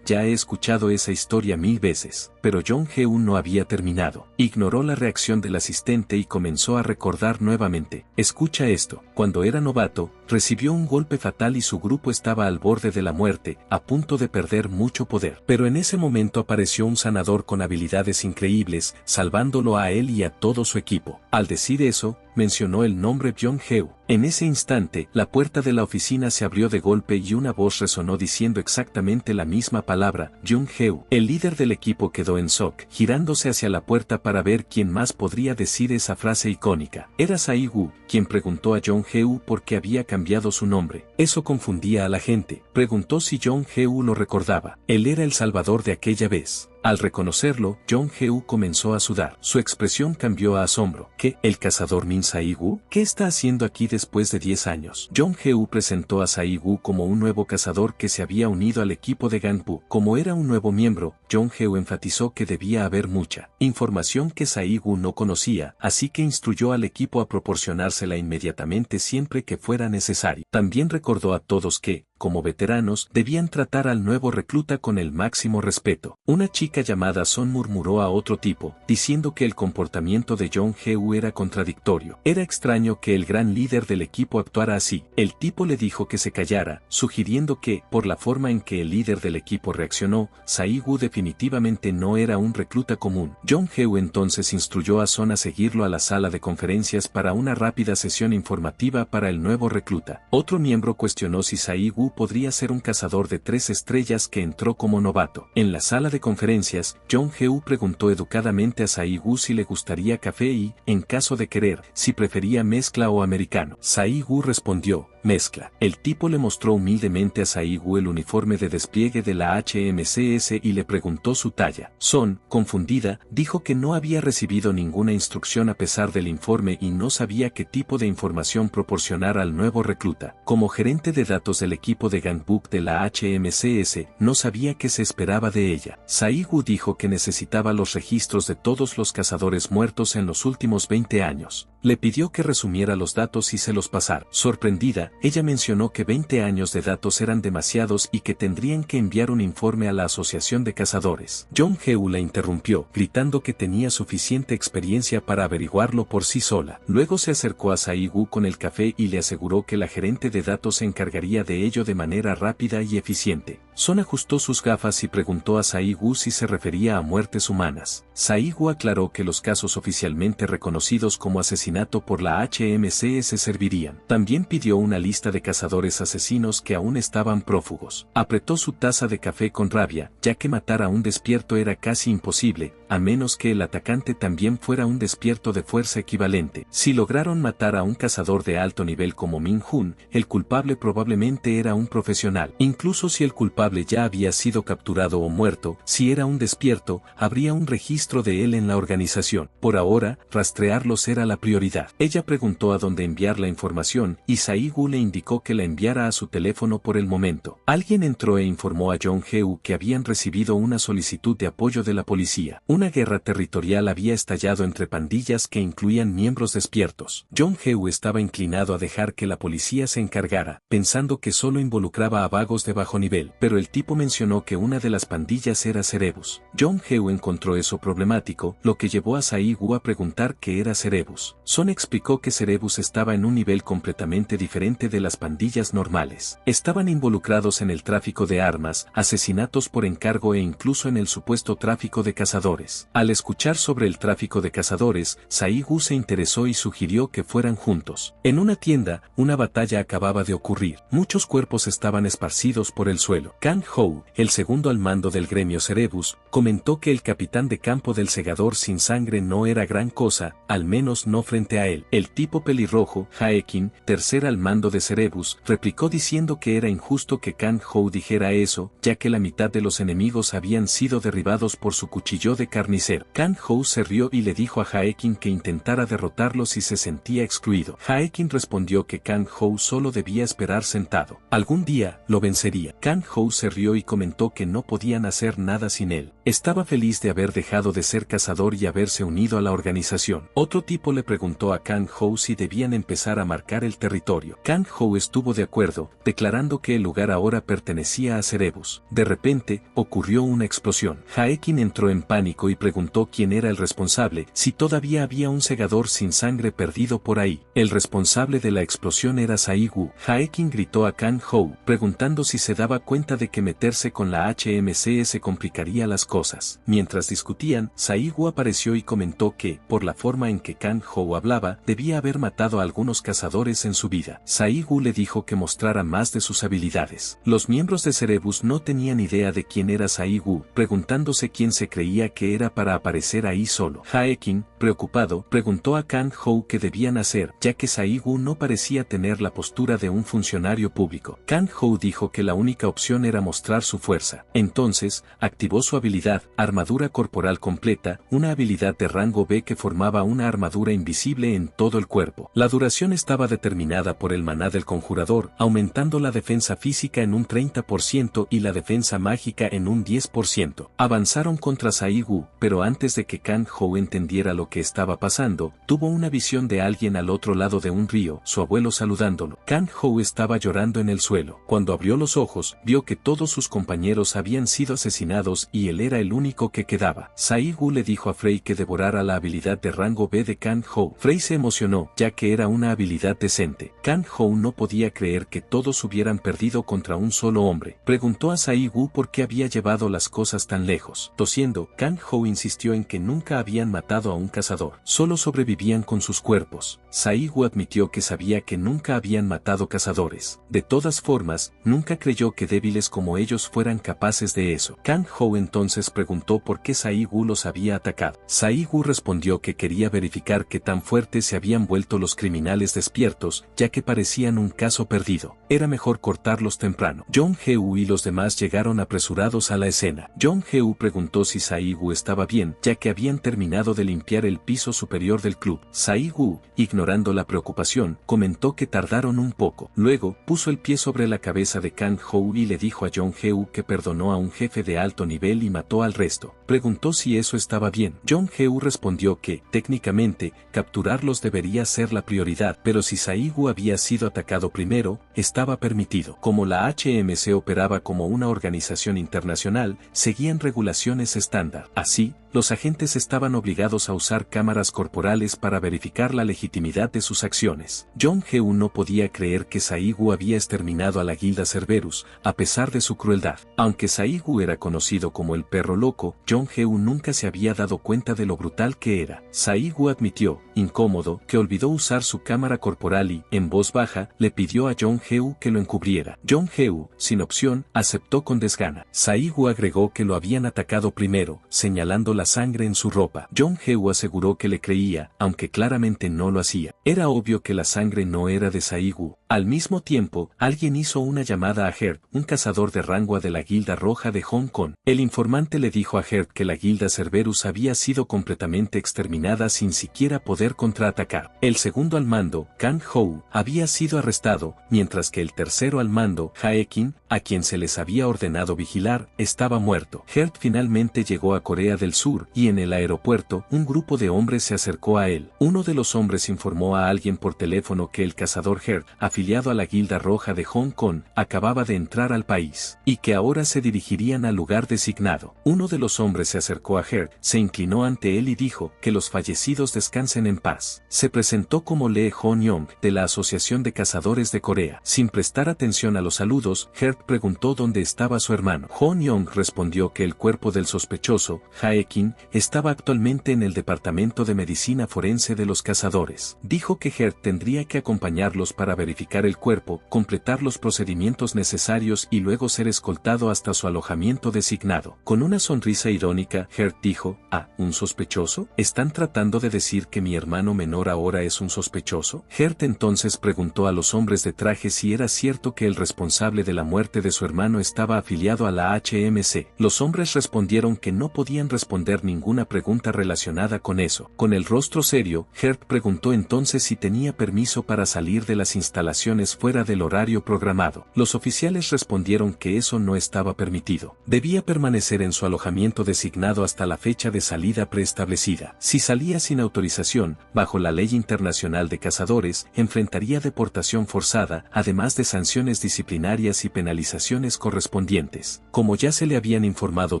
ya he escuchado esa historia 1000 veces. Pero Jong Heu no había terminado. Ignoró la reacción del asistente y comenzó a recordar nuevamente. Escucha esto. Cuando era novato, recibió un golpe fatal y su grupo estaba al borde de la muerte, a punto de perder mucho poder. Pero en ese momento apareció un sanador con habilidades increíbles, salvándolo a él y a todo su equipo. Al decir eso, mencionó el nombre Jong-heu. En ese instante, la puerta de la oficina se abrió de golpe y una voz resonó diciendo exactamente la misma palabra, Jong-heu. El líder del equipo quedó en shock, girándose hacia la puerta para ver quién más podría decir esa frase icónica. Era Sai-woo, quien preguntó a Jong-heu por qué había cambiado su nombre. Eso confundía a la gente. Preguntó si Jong-heu lo recordaba. Él era el salvador de aquella vez. Al reconocerlo, Jong-heu comenzó a sudar. Su expresión cambió a asombro. ¿Qué? ¿El cazador Min Sai-woo? ¿Qué está haciendo aquí después de 10 años? Jong-heu presentó a Sai-woo como un nuevo cazador que se había unido al equipo de Ganpu. Como era un nuevo miembro, Jong-heu enfatizó que debía haber mucha información que Sai-woo no conocía, así que instruyó al equipo a proporcionársela inmediatamente siempre que fuera necesario. También recordó a todos que, como veteranos, debían tratar al nuevo recluta con el máximo respeto. Una chica llamada Son murmuró a otro tipo, diciendo que el comportamiento de Jong-heu era contradictorio. Era extraño que el gran líder del equipo actuara así. El tipo le dijo que se callara, sugiriendo que, por la forma en que el líder del equipo reaccionó, Sai-woo definitivamente no era un recluta común. Jong-heu entonces instruyó a Son a seguirlo a la sala de conferencias para una rápida sesión informativa para el nuevo recluta. Otro miembro cuestionó si Sai-woo podría ser un cazador de 3 estrellas que entró como novato. En la sala de conferencias, Jong-heu preguntó educadamente a Sai-woo si le gustaría café y, en caso de querer, si prefería mezcla o americano. Sai-woo respondió, mezcla. El tipo le mostró humildemente a Sai-woo el uniforme de despliegue de la HMCS y le preguntó su talla. Son, confundida, dijo que no había recibido ninguna instrucción a pesar del informe y no sabía qué tipo de información proporcionar al nuevo recluta. Como gerente de datos del equipo de Gangbuk de la HMCS, no sabía qué se esperaba de ella. Sai-woo dijo que necesitaba los registros de todos los cazadores muertos en los últimos 20 años. Le pidió que resumiera los datos y se los pasara. Sorprendida, ella mencionó que 20 años de datos eran demasiados y que tendrían que enviar un informe a la Asociación de Cazadores. Jong-heu la interrumpió, gritando que tenía suficiente experiencia para averiguarlo por sí sola. Luego se acercó a Sai-woo con el café y le aseguró que la gerente de datos se encargaría de ello de manera rápida y eficiente. Son ajustó sus gafas y preguntó a Sai-woo si se refería a muertes humanas. Sai-woo aclaró que los casos oficialmente reconocidos como asesinato por la HMCS servirían. También pidió una lista de cazadores asesinos que aún estaban prófugos. Apretó su taza de café con rabia, ya que matar a un despierto era casi imposible, a menos que el atacante también fuera un despierto de fuerza equivalente. Si lograron matar a un cazador de alto nivel como Min-hun, el culpable probablemente era un profesional. Incluso si el culpable ya había sido capturado o muerto, si era un despierto, habría un registro de él en la organización. Por ahora, rastrearlos era la prioridad. Ella preguntó a dónde enviar la información y Sai-woo le indicó que la enviara a su teléfono por el momento. Alguien entró e informó a Jong-heu que habían recibido una solicitud de apoyo de la policía. Una guerra territorial había estallado entre pandillas que incluían miembros despiertos. Jong-heu estaba inclinado a dejar que la policía se encargara, pensando que solo involucraba a vagos de bajo nivel, pero el tipo mencionó que una de las pandillas era Cerebus. Jong-heu encontró eso problemático, lo que llevó a Sai-woo a preguntar qué era Cerebus. Son explicó que Cerebus estaba en un nivel completamente diferente de las pandillas normales. Estaban involucrados en el tráfico de armas, asesinatos por encargo e incluso en el supuesto tráfico de cazadores. Al escuchar sobre el tráfico de cazadores, Sai-woo se interesó y sugirió que fueran juntos. En una tienda, una batalla acababa de ocurrir. Muchos cuerpos estaban esparcidos por el suelo. Kang-ho, el segundo al mando del gremio Cerebus, comentó que el capitán de campo del segador sin sangre no era gran cosa, al menos no frente a él. El tipo pelirrojo, Haekin, tercer al mando de Cerebus, replicó diciendo que era injusto que Kang-ho dijera eso, ya que la mitad de los enemigos habían sido derribados por su cuchillo de carnicero. Kang-ho se rió y le dijo a Haekin que intentara derrotarlo si se sentía excluido. Haekin respondió que Kang-ho solo debía esperar sentado. Algún día, lo vencería. Kang-ho se rió y comentó que no podían hacer nada sin él. Estaba feliz de haber dejado de ser cazador y haberse unido a la organización. Otro tipo le preguntó a Kang-ho si debían empezar a marcar el territorio. Kang-ho estuvo de acuerdo, declarando que el lugar ahora pertenecía a Cerebus. De repente, ocurrió una explosión. Haekin entró en pánico y preguntó quién era el responsable, si todavía había un segador sin sangre perdido por ahí. El responsable de la explosión era Sai-woo. Haekin gritó a Kang-ho, preguntando si se daba cuenta de que meterse con la HMCS complicaría las cosas. cosas. Mientras discutían, Saigu apareció y comentó que, por la forma en que Kang Ho hablaba, debía haber matado a algunos cazadores en su vida. Saigu le dijo que mostrara más de sus habilidades. Los miembros de Cerebus no tenían idea de quién era Saigu, preguntándose quién se creía que era para aparecer ahí solo. Haekin, preocupado, preguntó a Kang Ho qué debían hacer, ya que Saigu no parecía tener la postura de un funcionario público. Kang Ho dijo que la única opción era mostrar su fuerza. Entonces, activó su habilidad, armadura corporal completa, una habilidad de rango B que formaba una armadura invisible en todo el cuerpo. La duración estaba determinada por el maná del conjurador, aumentando la defensa física en un 30% y la defensa mágica en un 10%. Avanzaron contra Saigu, pero antes de que Kang Ho entendiera lo que estaba pasando, tuvo una visión de alguien al otro lado de un río, su abuelo saludándolo. Kang Ho estaba llorando en el suelo. Cuando abrió los ojos, vio que todos sus compañeros habían sido asesinados y él era el único que quedaba. Saigu le dijo a Frey que devorara la habilidad de rango B de Kang Ho. Frey se emocionó, ya que era una habilidad decente. Kang Ho no podía creer que todos hubieran perdido contra un solo hombre. Preguntó a Saigu por qué había llevado las cosas tan lejos. Tosiendo, Kang Ho insistió en que nunca habían matado a un cazador, solo sobrevivían con sus cuerpos. Saigu admitió que sabía que nunca habían matado cazadores. De todas formas, nunca creyó que débiles como ellos fueran capaces de eso. Kang Ho entonces preguntó por qué Saigu los había atacado. Saigu respondió que quería verificar qué tan fuertes se habían vuelto los criminales despiertos, ya que parecían un caso perdido. Era mejor cortarlos temprano. Jong Heu y los demás llegaron apresurados a la escena. Jong Heu preguntó si Saigu estaba bien, ya que habían terminado de limpiar el piso superior del club. Saigu, ignorando la preocupación, comentó que tardaron un poco. Luego, puso el pie sobre la cabeza de Kang Ho y le dijo a Jong Heu que perdonó a un jefe de alto nivel y mató al resto. Preguntó si eso estaba bien. Jong Heu respondió que, técnicamente, capturarlos debería ser la prioridad, pero si Saigu había sido atacado primero, estaba permitido. Como la HMC operaba como una organización internacional, seguían regulaciones estándar. Así, los agentes estaban obligados a usar cámaras corporales para verificar la legitimidad de sus acciones. Jong Heu no podía creer que Saigu había exterminado a la Guilda Cerberus, a pesar de su crueldad. Aunque Saigu era conocido como el perro loco, Jong Heu nunca se había dado cuenta de lo brutal que era. Saigu admitió, incómodo, que olvidó usar su cámara corporal y, en voz baja, le pidió a Jong Heu que lo encubriera. Jong Heu, sin opción, aceptó con desgana. Saigu agregó que lo habían atacado primero, señalando la sangre en su ropa. Jong Heu aseguró que le creía, aunque claramente no lo hacía. Era obvio que la sangre no era de Saigu. Al mismo tiempo, alguien hizo una llamada a Heart, un cazador de rango de la Guilda Roja de Hong Kong. El informante le dijo a Heart que la Guilda Cerberus había sido completamente exterminada sin siquiera poder contraatacar. El segundo al mando, Kang Ho, había sido arrestado, mientras que el tercero al mando, Haekin, a quien se les había ordenado vigilar, estaba muerto. Heart finalmente llegó a Corea del Sur, y en el aeropuerto, un grupo de hombres se acercó a él. Uno de los hombres informó a alguien por teléfono que el cazador Heart, afiliado a la Guilda Roja de Hong Kong, acababa de entrar al país, y que ahora se dirigirían al lugar designado. Uno de los hombres se acercó a Heart, se inclinó ante él y dijo, que los fallecidos descansen en paz. Se presentó como Lee Hon-yong, de la Asociación de Cazadores de Corea. Sin prestar atención a los saludos, Heart preguntó dónde estaba su hermano. Hon-yong respondió que el cuerpo del sospechoso, Haekin, estaba actualmente en el Departamento de Medicina Forense de los Cazadores. Dijo que Heart tendría que acompañarlos para verificar el cuerpo, completar los procedimientos necesarios y luego ser escoltado hasta su alojamiento designado. Con una sonrisa irónica, Heart dijo, ¿un sospechoso? ¿Están tratando de decir que mi hermano menor ahora es un sospechoso? Heart entonces preguntó a los hombres de traje si era cierto que el responsable de la muerte de su hermano estaba afiliado a la HMC. Los hombres respondieron que no podían responder ninguna pregunta relacionada con eso. Con el rostro serio, Heart preguntó entonces si tenía permiso para salir de las instalaciones fuera del horario programado. Los oficiales respondieron que eso no estaba permitido. Debía permanecer en su alojamiento designado hasta la fecha de salida preestablecida. Si salía sin autorización, bajo la ley internacional de cazadores, enfrentaría deportación forzada, además de sanciones disciplinarias y penalizaciones correspondientes. Como ya se le habían informado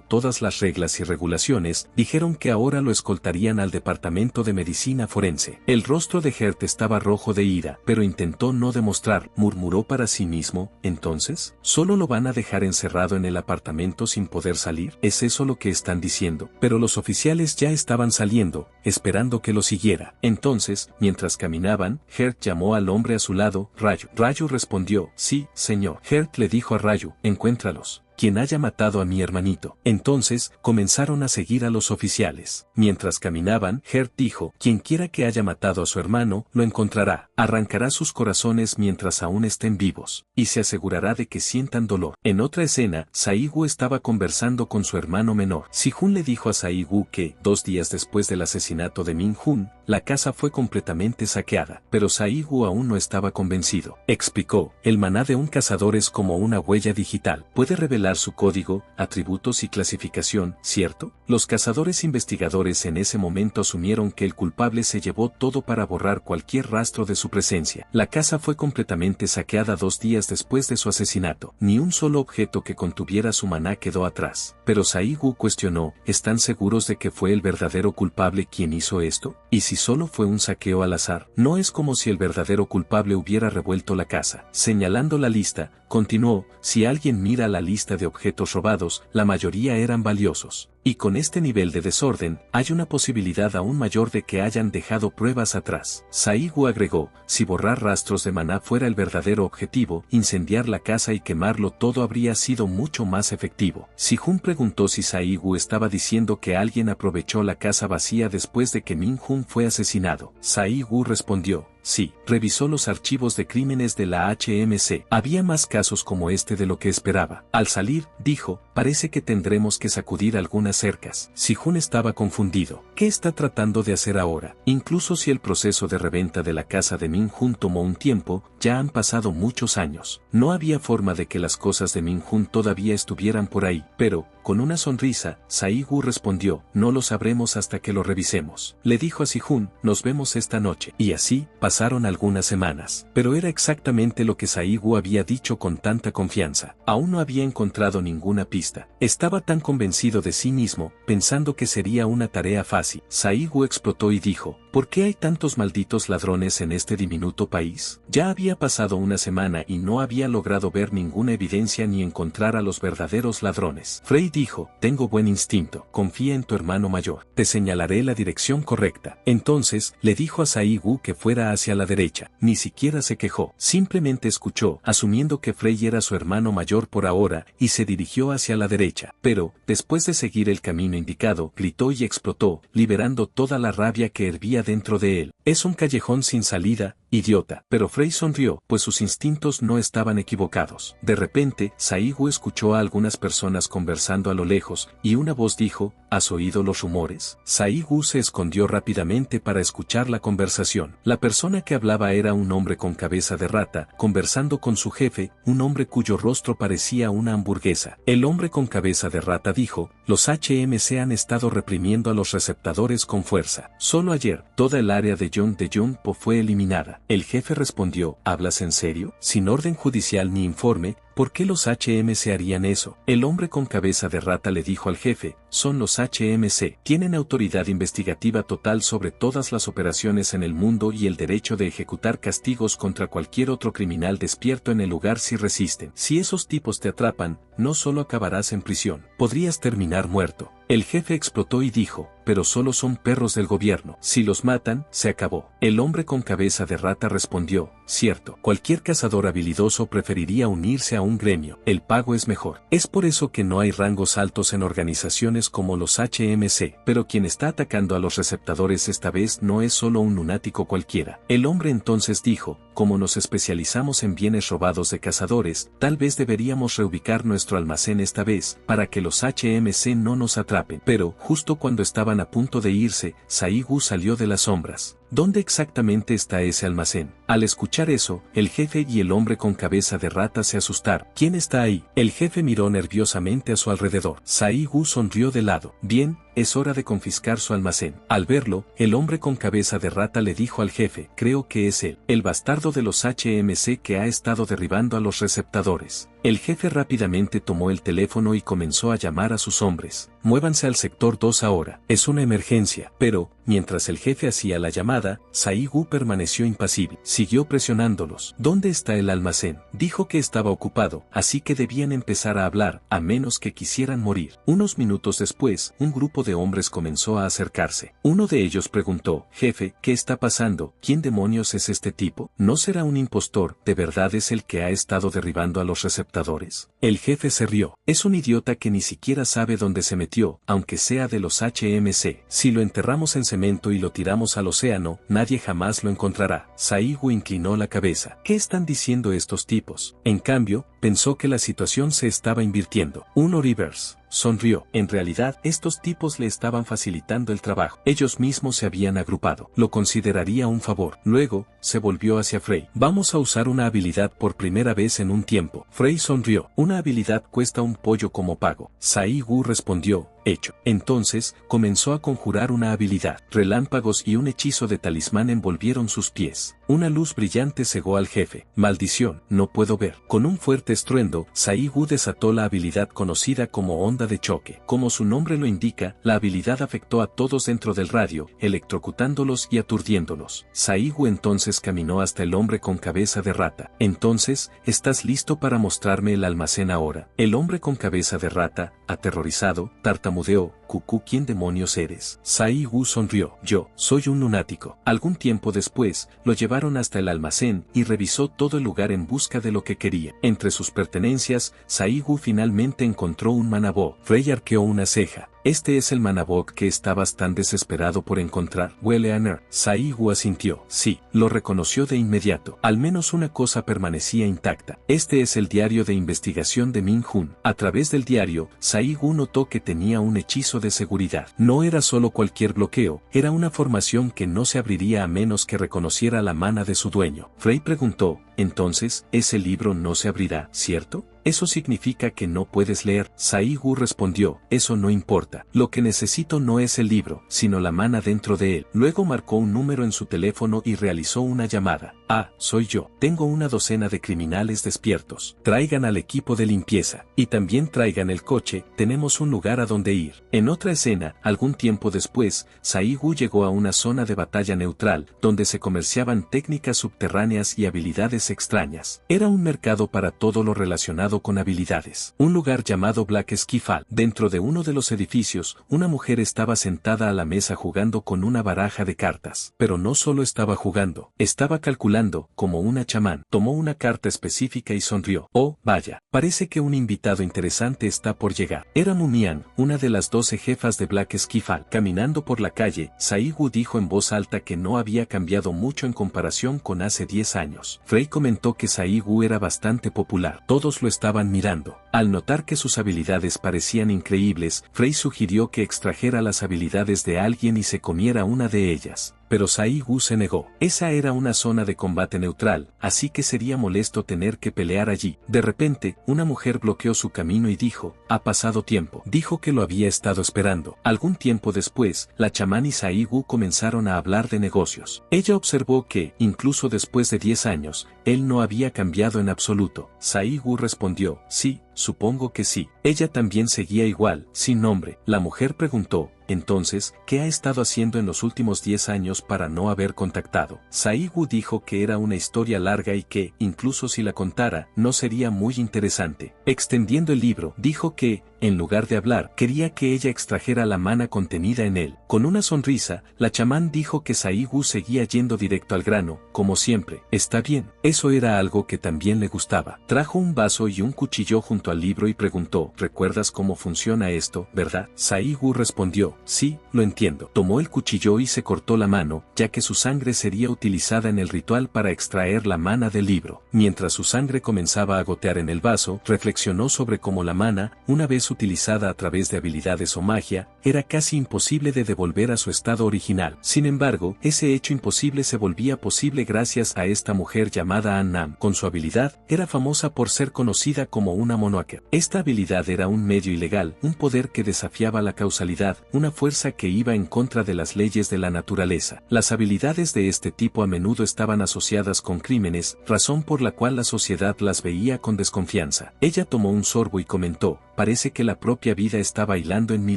todas las reglas y regulaciones, dijeron que ahora lo escoltarían al Departamento de Medicina Forense. El rostro de Heart estaba rojo de ira, pero intentó no demostrar demostrar, murmuró para sí mismo. Entonces, ¿solo lo van a dejar encerrado en el apartamento sin poder salir? ¿Es eso lo que están diciendo? Pero los oficiales ya estaban saliendo, esperando que lo siguiera. Entonces, mientras caminaban, Hert llamó al hombre a su lado. Rayu. Rayu respondió, sí, señor. Hert le dijo a Rayu, encuéntralos. Quien haya matado a mi hermanito. Entonces, comenzaron a seguir a los oficiales. Mientras caminaban, Hert dijo, quien quiera que haya matado a su hermano, lo encontrará, arrancará sus corazones mientras aún estén vivos, y se asegurará de que sientan dolor. En otra escena, Sae-gu estaba conversando con su hermano menor. Si-hun le dijo a Sae-gu que, 2 días después del asesinato de Min-hun, la casa fue completamente saqueada, pero Sae-gu aún no estaba convencido. Explicó, el maná de un cazador es como una huella digital, puede revelar su código, atributos y clasificación, ¿cierto? Los cazadores investigadores en ese momento asumieron que el culpable se llevó todo para borrar cualquier rastro de su presencia. La casa fue completamente saqueada 2 días después de su asesinato. Ni un solo objeto que contuviera su maná quedó atrás. Pero Sae-gu cuestionó, ¿están seguros de que fue el verdadero culpable quien hizo esto? ¿Y si solo fue un saqueo al azar? No es como si el verdadero culpable hubiera revuelto la casa. Señalando la lista, continuó, si alguien mira la lista de objetos robados, la mayoría eran valiosos. Y con este nivel de desorden, hay una posibilidad aún mayor de que hayan dejado pruebas atrás. Sae-gu agregó, si borrar rastros de maná fuera el verdadero objetivo, incendiar la casa y quemarlo todo habría sido mucho más efectivo. Si-hun preguntó si Sae-gu estaba diciendo que alguien aprovechó la casa vacía después de que Min-hun fue asesinado. Sae-gu respondió, sí, revisó los archivos de crímenes de la HMC. Había más casos como este de lo que esperaba. Al salir, dijo, parece que tendremos que sacudir algunas cercas. Si-hun estaba confundido. ¿Qué está tratando de hacer ahora? Incluso si el proceso de reventa de la casa de Min-hun tomó un tiempo, ya han pasado muchos años. No había forma de que las cosas de Min-hun todavía estuvieran por ahí, pero, con una sonrisa, Sae-gu respondió, no lo sabremos hasta que lo revisemos. Le dijo a Si-hun, nos vemos esta noche. Y así, pasaron algunas semanas. Pero era exactamente lo que Sae-gu había dicho con tanta confianza. Aún no había encontrado ninguna pista. Estaba tan convencido de sí mismo, pensando que sería una tarea fácil. Sae-gu explotó y dijo, ¿por qué hay tantos malditos ladrones en este diminuto país? Ya había pasado una semana y no había logrado ver ninguna evidencia ni encontrar a los verdaderos ladrones. Frey dijo, tengo buen instinto, confía en tu hermano mayor, te señalaré la dirección correcta. Entonces, le dijo a Sae-gu que fuera hacia la derecha, ni siquiera se quejó, simplemente escuchó, asumiendo que Frey era su hermano mayor por ahora, y se dirigió hacia la derecha. Pero, después de seguir el camino indicado, gritó y explotó, liberando toda la rabia que hervía dentro de él. Es un callejón sin salida, idiota. Pero Frey sonrió, pues sus instintos no estaban equivocados. De repente, Sae-gu escuchó a algunas personas conversando a lo lejos, y una voz dijo, ¿has oído los rumores? Sae-gu se escondió rápidamente para escuchar la conversación. La persona que hablaba era un hombre con cabeza de rata, conversando con su jefe, un hombre cuyo rostro parecía una hamburguesa. El hombre con cabeza de rata dijo, los HMC han estado reprimiendo a los receptadores con fuerza. Solo ayer, toda el área de Yongpo fue eliminada. El jefe respondió, ¿hablas en serio? Sin orden judicial ni informe, ¿por qué los HMC harían eso? El hombre con cabeza de rata le dijo al jefe, son los HMC. Tienen autoridad investigativa total sobre todas las operaciones en el mundo y el derecho de ejecutar castigos contra cualquier otro criminal despierto en el lugar si resisten. Si esos tipos te atrapan, no solo acabarás en prisión, podrías terminar muerto. El jefe explotó y dijo, pero solo son perros del gobierno. Si los matan, se acabó. El hombre con cabeza de rata respondió, cierto, cualquier cazador habilidoso preferiría unirse a un gremio. El pago es mejor. Es por eso que no hay rangos altos en organizaciones como los HMC. Pero quien está atacando a los receptadores esta vez no es solo un lunático cualquiera. El hombre entonces dijo, como nos especializamos en bienes robados de cazadores, tal vez deberíamos reubicar nuestro almacén esta vez, para que los HMC no nos atrapen. Pero, justo cuando estaban a punto de irse, Sae-gu salió de las sombras. ¿Dónde exactamente está ese almacén? Al escuchar eso, el jefe y el hombre con cabeza de rata se asustaron. ¿Quién está ahí? El jefe miró nerviosamente a su alrededor. Sae-gu sonrió de lado. Bien, es hora de confiscar su almacén. Al verlo, el hombre con cabeza de rata le dijo al jefe, creo que es él, el bastardo de los HMC que ha estado derribando a los receptadores. El jefe rápidamente tomó el teléfono y comenzó a llamar a sus hombres. Muévanse al sector 2 ahora. Es una emergencia. Pero, Mientras el jefe hacía la llamada, Sai-gu permaneció impasible. Siguió presionándolos. ¿Dónde está el almacén? Dijo que estaba ocupado, así que debían empezar a hablar, a menos que quisieran morir. Unos minutos después, un grupo de hombres comenzó a acercarse. Uno de ellos preguntó, jefe, ¿qué está pasando? ¿Quién demonios es este tipo? ¿No será un impostor? ¿De verdad es el que ha estado derribando a los receptadores? El jefe se rió. Es un idiota que ni siquiera sabe dónde se metió, aunque sea de los HMC. Si lo enterramos en cemento y lo tiramos al océano, nadie jamás lo encontrará. Sai-gu inclinó la cabeza. ¿Qué están diciendo estos tipos? En cambio, pensó que la situación se estaba invirtiendo. Un Rivers sonrió. En realidad, estos tipos le estaban facilitando el trabajo. Ellos mismos se habían agrupado. Lo consideraría un favor. Luego, se volvió hacia Frey. Vamos a usar una habilidad por primera vez en un tiempo. Frey sonrió. Una habilidad cuesta un pollo como pago. Sai-gu respondió, hecho. Entonces, comenzó a conjurar una habilidad. Relámpagos y un hechizo de talismán envolvieron sus pies. Una luz brillante cegó al jefe. Maldición, no puedo ver. Con un fuerte estruendo, Sai-gu desató la habilidad conocida como onda de choque. Como su nombre lo indica, la habilidad afectó a todos dentro del radio, electrocutándolos y aturdiéndolos. Sai-gu entonces caminó hasta el hombre con cabeza de rata. Entonces, ¿estás listo para mostrarme el almacén ahora? El hombre con cabeza de rata, aterrorizado, tartamudeó, Cucú, ¿quién demonios eres? Sai-gu sonrió. Yo, soy un lunático. Algún tiempo después, lo llevaron hasta el almacén y revisó todo el lugar en busca de lo que quería. Entre sus pertenencias, Sai-gu finalmente encontró un manabok. Frey arqueó una ceja. Este es el manabok que estabas tan desesperado por encontrar. Huele a Ner. Sai-gu asintió. Sí, lo reconoció de inmediato. Al menos una cosa permanecía intacta. Este es el diario de investigación de Min-hun. A través del diario, Sai-gu notó que tenía un hechizo de seguridad. No era solo cualquier bloqueo, era una formación que no se abriría a menos que reconociera la mana de su dueño. Frey preguntó, entonces, ese libro no se abrirá, ¿cierto? Eso significa que no puedes leer. Sai-gu respondió, eso no importa. Lo que necesito no es el libro, sino la mana dentro de él. Luego marcó un número en su teléfono y realizó una llamada. Ah, soy yo. Tengo una docena de criminales despiertos. Traigan al equipo de limpieza. Y también traigan el coche, tenemos un lugar a donde ir. En otra escena, algún tiempo después, Sai-gu llegó a una zona de batalla neutral, donde se comerciaban técnicas subterráneas y habilidades extrañas. Era un mercado para todo lo relacionado con habilidades. Un lugar llamado Black Skiffle. Dentro de uno de los edificios, una mujer estaba sentada a la mesa jugando con una baraja de cartas. Pero no solo estaba jugando, estaba calculando, como una chamán. Tomó una carta específica y sonrió. Oh, vaya, parece que un invitado interesante está por llegar. Era Mumian, una de las 12 jefas de Black Skiffle. Caminando por la calle, Sai-gu dijo en voz alta que no había cambiado mucho en comparación con hace 10 años. Frey comentó que Sai-gu era bastante popular. Todos lo estaban mirando. Al notar que sus habilidades parecían increíbles, Frey sugirió que extrajera las habilidades de alguien y se comiera una de ellas. Pero Sai-gu se negó. Esa era una zona de combate neutral, así que sería molesto tener que pelear allí. De repente, una mujer bloqueó su camino y dijo, ha pasado tiempo. Dijo que lo había estado esperando. Algún tiempo después, la chamán y Sai-gu comenzaron a hablar de negocios. Ella observó que, incluso después de 10 años, él no había cambiado en absoluto. Sai-gu respondió, sí, supongo que sí. Ella también seguía igual, sin nombre. La mujer preguntó, entonces, ¿qué ha estado haciendo en los últimos 10 años para no haber contactado? Sai-gu dijo que era una historia larga y que, incluso si la contara, no sería muy interesante. Extendiendo el libro, dijo que, en lugar de hablar, quería que ella extrajera la mana contenida en él. Con una sonrisa, la chamán dijo que Sai-gu seguía yendo directo al grano, como siempre. Está bien, eso era algo que también le gustaba. Trajo un vaso y un cuchillo junto al libro y preguntó, ¿recuerdas cómo funciona esto, verdad? Sai-gu respondió, sí, lo entiendo. Tomó el cuchillo y se cortó la mano, ya que su sangre sería utilizada en el ritual para extraer la mana del libro. Mientras su sangre comenzaba a gotear en el vaso, reflexionó sobre cómo la mana, una vez utilizada a través de habilidades o magia, era casi imposible de devolver a su estado original. Sin embargo, ese hecho imposible se volvía posible gracias a esta mujer llamada An-Nam. Con su habilidad, era famosa por ser conocida como una monohacker. Esta habilidad era un medio ilegal, un poder que desafiaba la causalidad, una fuerza que iba en contra de las leyes de la naturaleza. Las habilidades de este tipo a menudo estaban asociadas con crímenes, razón por la cual la sociedad las veía con desconfianza. Ella tomó un sorbo y comentó, parece que la propia vida está bailando en mi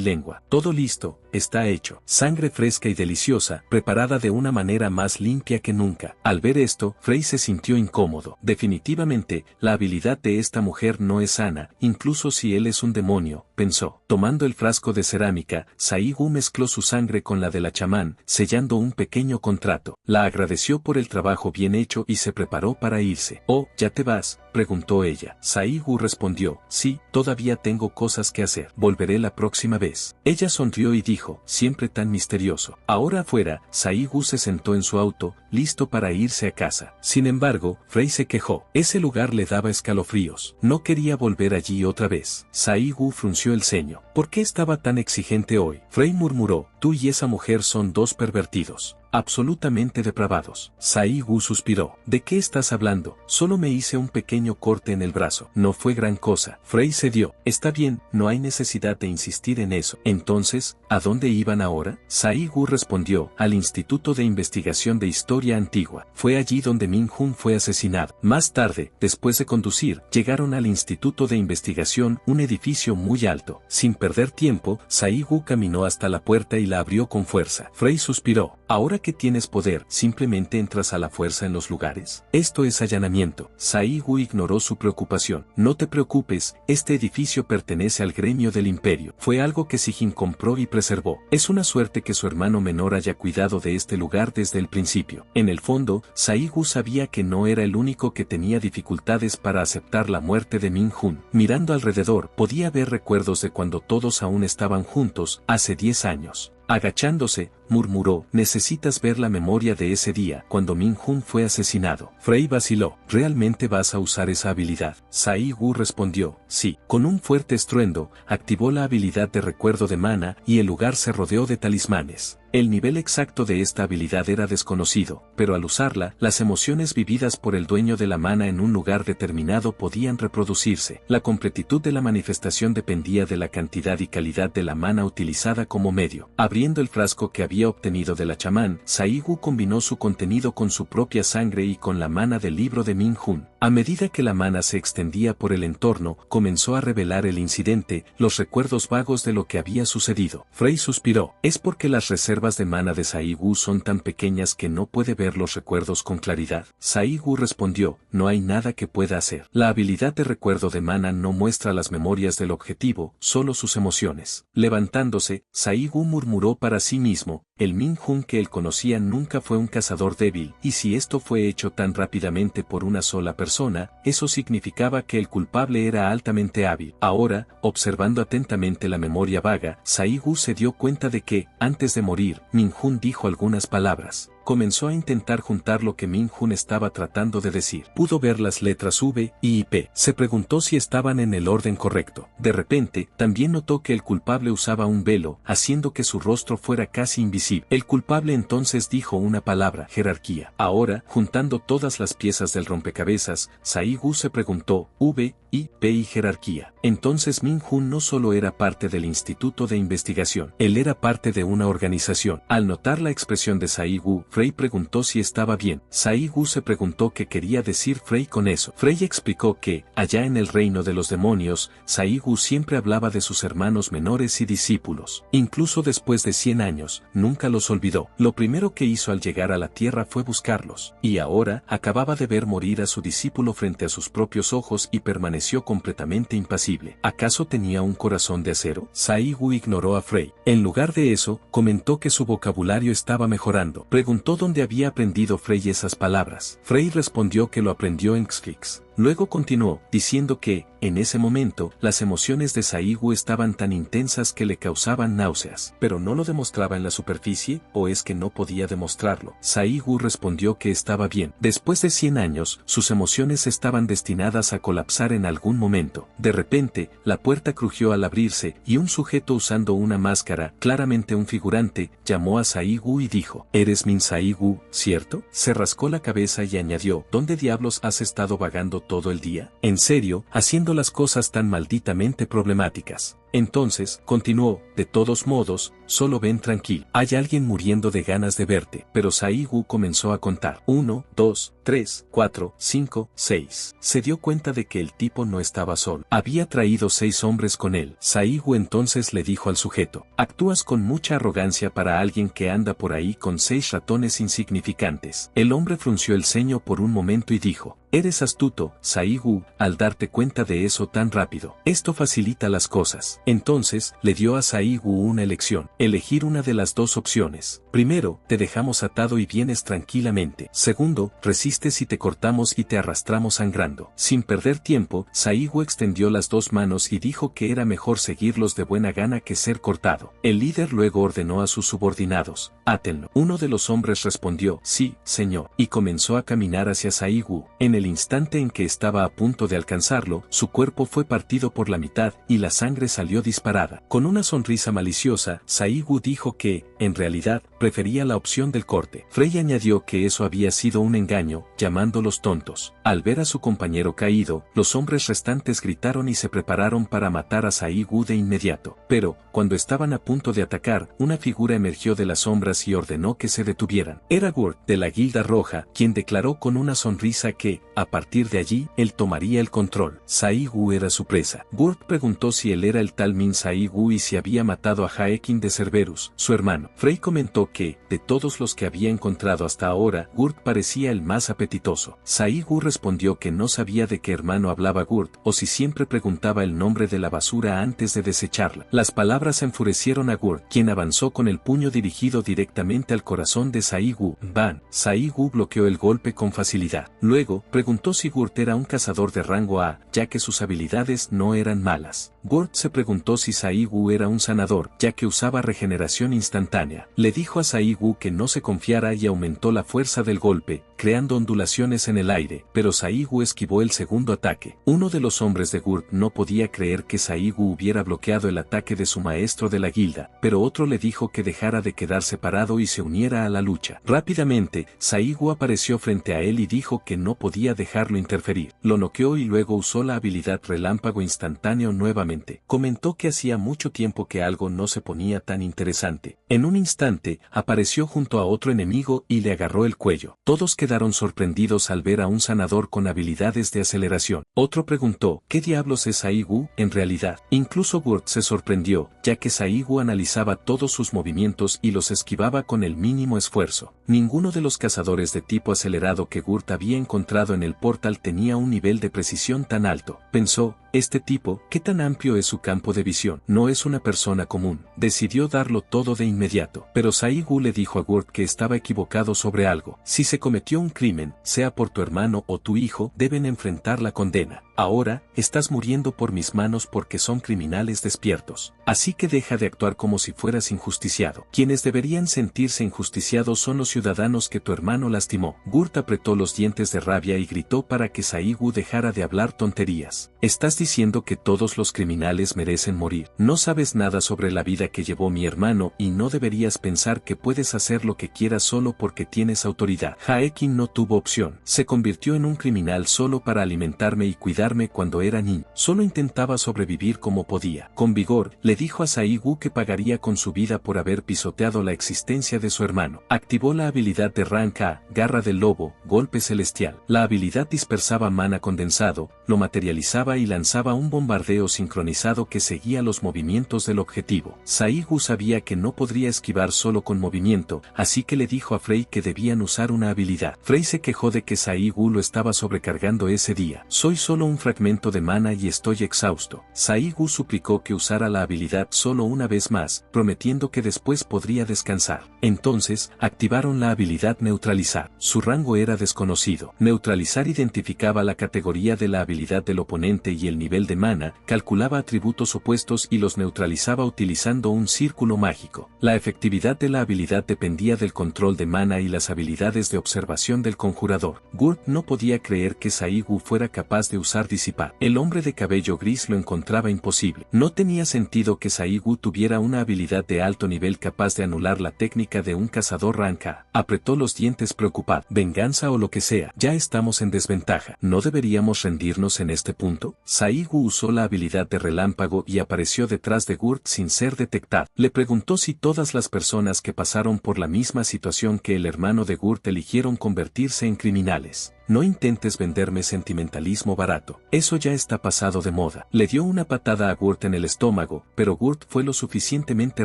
lengua. Todo listo, está hecho. Sangre fresca y deliciosa, preparada de una manera más limpia que nunca. Al ver esto, Frey se sintió incómodo. Definitivamente, la habilidad de esta mujer no es sana, incluso si él es un demonio, pensó. Tomando el frasco de cerámica, Saigu mezcló su sangre con la de la chamán, sellando un pequeño contrato. La agradeció por el trabajo bien hecho y se preparó para irse. «Oh, ¿ya te vas?», preguntó ella. Saigu respondió: «Sí, todavía tengo cosas que hacer. Volveré la próxima vez». Ella sonrió y dijo: «Siempre tan misterioso». Ahora afuera, Saigu se sentó en su auto, listo para irse a casa. Sin embargo, Frey se quejó. Ese lugar le daba escalofríos. No quería volver allí otra vez. Saigu frunció el ceño. ¿Por qué estaba tan exigente hoy? Frey murmuró: «Tú y esa mujer son dos pervertidos. Absolutamente depravados». Saigu suspiró. «¿De qué estás hablando? Solo me hice un pequeño corte en el brazo. No fue gran cosa». Frey cedió. «Está bien, no hay necesidad de insistir en eso». Entonces, ¿a dónde iban ahora? Saigu respondió: «Al Instituto de Investigación de Historia Antigua. Fue allí donde Min Hun fue asesinado». Más tarde, después de conducir, llegaron al Instituto de Investigación, un edificio muy alto. Sin perder tiempo, Saigu caminó hasta la puerta y la abrió con fuerza. Frey suspiró. «Ahora que tienes poder, ¿simplemente entras a la fuerza en los lugares? Esto es allanamiento». Saigu ignoró su preocupación. «No te preocupes, este edificio pertenece al gremio del imperio. Fue algo que Sijin compró y preservó. Es una suerte que su hermano menor haya cuidado de este lugar desde el principio». En el fondo, Saigu sabía que no era el único que tenía dificultades para aceptar la muerte de Min Hun. Mirando alrededor, podía ver recuerdos de cuando todos aún estaban juntos, hace 10 años. Agachándose, murmuró: «Necesitas ver la memoria de ese día, cuando Min Hun fue asesinado». Frey vaciló. «¿Realmente vas a usar esa habilidad?». Saigu respondió: «Sí». Con un fuerte estruendo, activó la habilidad de recuerdo de mana, y el lugar se rodeó de talismanes. El nivel exacto de esta habilidad era desconocido, pero al usarla, las emociones vividas por el dueño de la mana en un lugar determinado podían reproducirse. La completitud de la manifestación dependía de la cantidad y calidad de la mana utilizada como medio. Abriendo el frasco que había obtenido de la chamán, Saigu combinó su contenido con su propia sangre y con la mana del libro de Min Hun. A medida que la mana se extendía por el entorno, comenzó a revelar el incidente, los recuerdos vagos de lo que había sucedido. Frey suspiró. «¿Es porque las reservas de mana de Saigu son tan pequeñas que no puede ver los recuerdos con claridad?». Saigu respondió: «No hay nada que pueda hacer. La habilidad de recuerdo de mana no muestra las memorias del objetivo, solo sus emociones». Levantándose, Saigu murmuró para sí mismo: «El Min Hun que él conocía nunca fue un cazador débil, y si esto fue hecho tan rápidamente por una sola persona, eso significaba que el culpable era altamente hábil». Ahora, observando atentamente la memoria vaga, Saigu se dio cuenta de que, antes de morir, Min Hun dijo algunas palabras. Comenzó a intentar juntar lo que Min Hun estaba tratando de decir. Pudo ver las letras V, I y P. Se preguntó si estaban en el orden correcto. De repente, también notó que el culpable usaba un velo, haciendo que su rostro fuera casi invisible. El culpable entonces dijo una palabra: jerarquía. Ahora, juntando todas las piezas del rompecabezas, Saigu se preguntó: V, I, P y jerarquía. Entonces Min Hun no solo era parte del Instituto de Investigación, él era parte de una organización. Al notar la expresión de Saigu, Frey preguntó si estaba bien. Saigu se preguntó qué quería decir Frey con eso. Frey explicó que, allá en el reino de los demonios, Saigu siempre hablaba de sus hermanos menores y discípulos. Incluso después de 100 años, nunca los olvidó. Lo primero que hizo al llegar a la tierra fue buscarlos. Y ahora, acababa de ver morir a su discípulo frente a sus propios ojos y permaneció completamente impasible. ¿Acaso tenía un corazón de acero? Saigu ignoró a Frey. En lugar de eso, comentó que su vocabulario estaba mejorando. Preguntó dónde había aprendido Frey esas palabras. Frey respondió que lo aprendió en Xfix. Luego continuó, diciendo que, en ese momento, las emociones de Saigu estaban tan intensas que le causaban náuseas. ¿Pero no lo demostraba en la superficie, o es que no podía demostrarlo? Saigu respondió que estaba bien. Después de 100 años, sus emociones estaban destinadas a colapsar en algún momento. De repente, la puerta crujió al abrirse, y un sujeto usando una máscara, claramente un figurante, llamó a Saigu y dijo: «¿Eres Min Saigu, cierto?». Se rascó la cabeza y añadió: «¿Dónde diablos has estado vagando todo el día? ¿En serio, haciendo las cosas tan malditamente problemáticas?». Entonces, continuó, de todos modos, solo ven tranquilo. Hay alguien muriendo de ganas de verte. Pero Saigu comenzó a contar. 1, 2, 3, 4, 5, 6. Se dio cuenta de que el tipo no estaba solo. Había traído 6 hombres con él. Saigu entonces le dijo al sujeto: actúas con mucha arrogancia para alguien que anda por ahí con 6 ratones insignificantes. El hombre frunció el ceño por un momento y dijo: eres astuto, Saigu, al darte cuenta de eso tan rápido. Esto facilita las cosas. Entonces, le dio a Saigu una elección. Elegir una de las 2 opciones. Primero, te dejamos atado y vienes tranquilamente. Segundo, resistes y te cortamos y te arrastramos sangrando. Sin perder tiempo, Saigu extendió las 2 manos y dijo que era mejor seguirlos de buena gana que ser cortado. El líder luego ordenó a sus subordinados: átenlo. Uno de los hombres respondió: sí, señor, y comenzó a caminar hacia Saigu. En el instante en que estaba a punto de alcanzarlo, su cuerpo fue partido por la mitad y la sangre salió disparada. Con una sonrisa maliciosa, Saigu dijo que, en realidad, prefería la opción del corte. Frey añadió que eso había sido un engaño, llamándolos tontos. Al ver a su compañero caído, los hombres restantes gritaron y se prepararon para matar a Saigu de inmediato. Pero, cuando estaban a punto de atacar, una figura emergió de las sombras y ordenó que se detuvieran. Era Gurt, de la Guilda Roja, quien declaró con una sonrisa que, a partir de allí, él tomaría el control. Saigu era su presa. Gurt preguntó si él era el tal Min Saigu y si había matado a Haekin de Cerberus, su hermano. Frey comentó que, de todos los que había encontrado hasta ahora, Gurt parecía el más apetitoso. Saigu respondió que no sabía de qué hermano hablaba Gurt, o si siempre preguntaba el nombre de la basura antes de desecharla. Las palabras enfurecieron a Gurt, quien avanzó con el puño dirigido directamente al corazón de Saigu. Ban. Saigu bloqueó el golpe con facilidad. Luego, preguntó si Gurt era un cazador de rango A, ya que sus habilidades no eran malas. Gurt se preguntó si Saigu era un sanador, ya que usaba regeneración instantánea. Le dijo a Saigu que no se confiara y aumentó la fuerza del golpe, creando ondulaciones en el aire, pero Saigu esquivó el segundo ataque. Uno de los hombres de Gurt no podía creer que Saigu hubiera bloqueado el ataque de su maestro de la guilda, pero otro le dijo que dejara de quedar separado y se uniera a la lucha. Rápidamente, Saigu apareció frente a él y dijo que no podía dejarlo interferir. Lo noqueó y luego usó la habilidad relámpago instantáneo nuevamente. Comentó que hacía mucho tiempo que algo no se ponía tan interesante. En un instante, apareció junto a otro enemigo y le agarró el cuello. Todos quedaron sorprendidos al ver a un sanador con habilidades de aceleración. Otro preguntó: ¿qué diablos es Saigu, en realidad? Incluso Gurt se sorprendió, ya que Saigu analizaba todos sus movimientos y los esquivaba con el mínimo esfuerzo. Ninguno de los cazadores de tipo acelerado que Gurt había encontrado en el portal tenía un nivel de precisión tan alto. Pensó: este tipo, ¿qué tan amplio es su campo de visión? No es una persona común. Decidió darlo todo de inmediato. Pero Saigu le dijo a Gurt que estaba equivocado sobre algo. Si se cometió un crimen, sea por tu hermano o tu hijo, deben enfrentar la condena. Ahora, estás muriendo por mis manos porque son criminales despiertos. Así que deja de actuar como si fueras injusticiado. Quienes deberían sentirse injusticiados son los ciudadanos que tu hermano lastimó. Gurt apretó los dientes de rabia y gritó para que Saigu dejara de hablar tonterías. Estás diciendo que todos los criminales merecen morir. No sabes nada sobre la vida que llevó mi hermano y no deberías pensar que puedes hacer lo que quieras solo porque tienes autoridad. Haekin no tuvo opción. Se convirtió en un criminal solo para alimentarme y cuidarme cuando era niño. Solo intentaba sobrevivir como podía. Con vigor, le dijo a Saigu que pagaría con su vida por haber pisoteado la existencia de su hermano. Activó la habilidad de Rank A, Garra del Lobo, Golpe Celestial. La habilidad dispersaba mana condensado, lo materializaba y lanzaba un bombardeo sincronizado que seguía los movimientos del objetivo. Saigu sabía que no podría esquivar solo con movimiento, así que le dijo a Frey que debían usar una habilidad. Frey se quejó de que Saigu lo estaba sobrecargando ese día. Soy solo un fragmento de mana y estoy exhausto. Saigu suplicó que usara la habilidad solo una vez más, prometiendo que después podría descansar. Entonces, activaron la habilidad Neutralizar. Su rango era desconocido. Neutralizar identificaba la categoría de la habilidad del oponente y el nivel de mana, calculaba atributos opuestos y los neutralizaba utilizando un círculo mágico. La efectividad de la habilidad dependía del control de mana y las habilidades de observación del conjurador. Gurt no podía creer que Saigu fuera capaz de usar disipar. El hombre de cabello gris lo encontraba imposible. No tenía sentido que Saigu tuviera una habilidad de alto nivel capaz de anular la técnica de un cazador ranca. Apretó los dientes preocupado. Venganza o lo que sea, ya estamos en desventaja. ¿No deberíamos rendirnos en este punto? Saigu usó la habilidad de relámpago y apareció detrás de Gurt sin ser detectado. Le preguntó si todas las personas que pasaron por la misma situación que el hermano de Gurt eligieron convertirse en criminales. No intentes venderme sentimentalismo barato. Eso ya está pasado de moda. Le dio una patada a Gurt en el estómago, pero Gurt fue lo suficientemente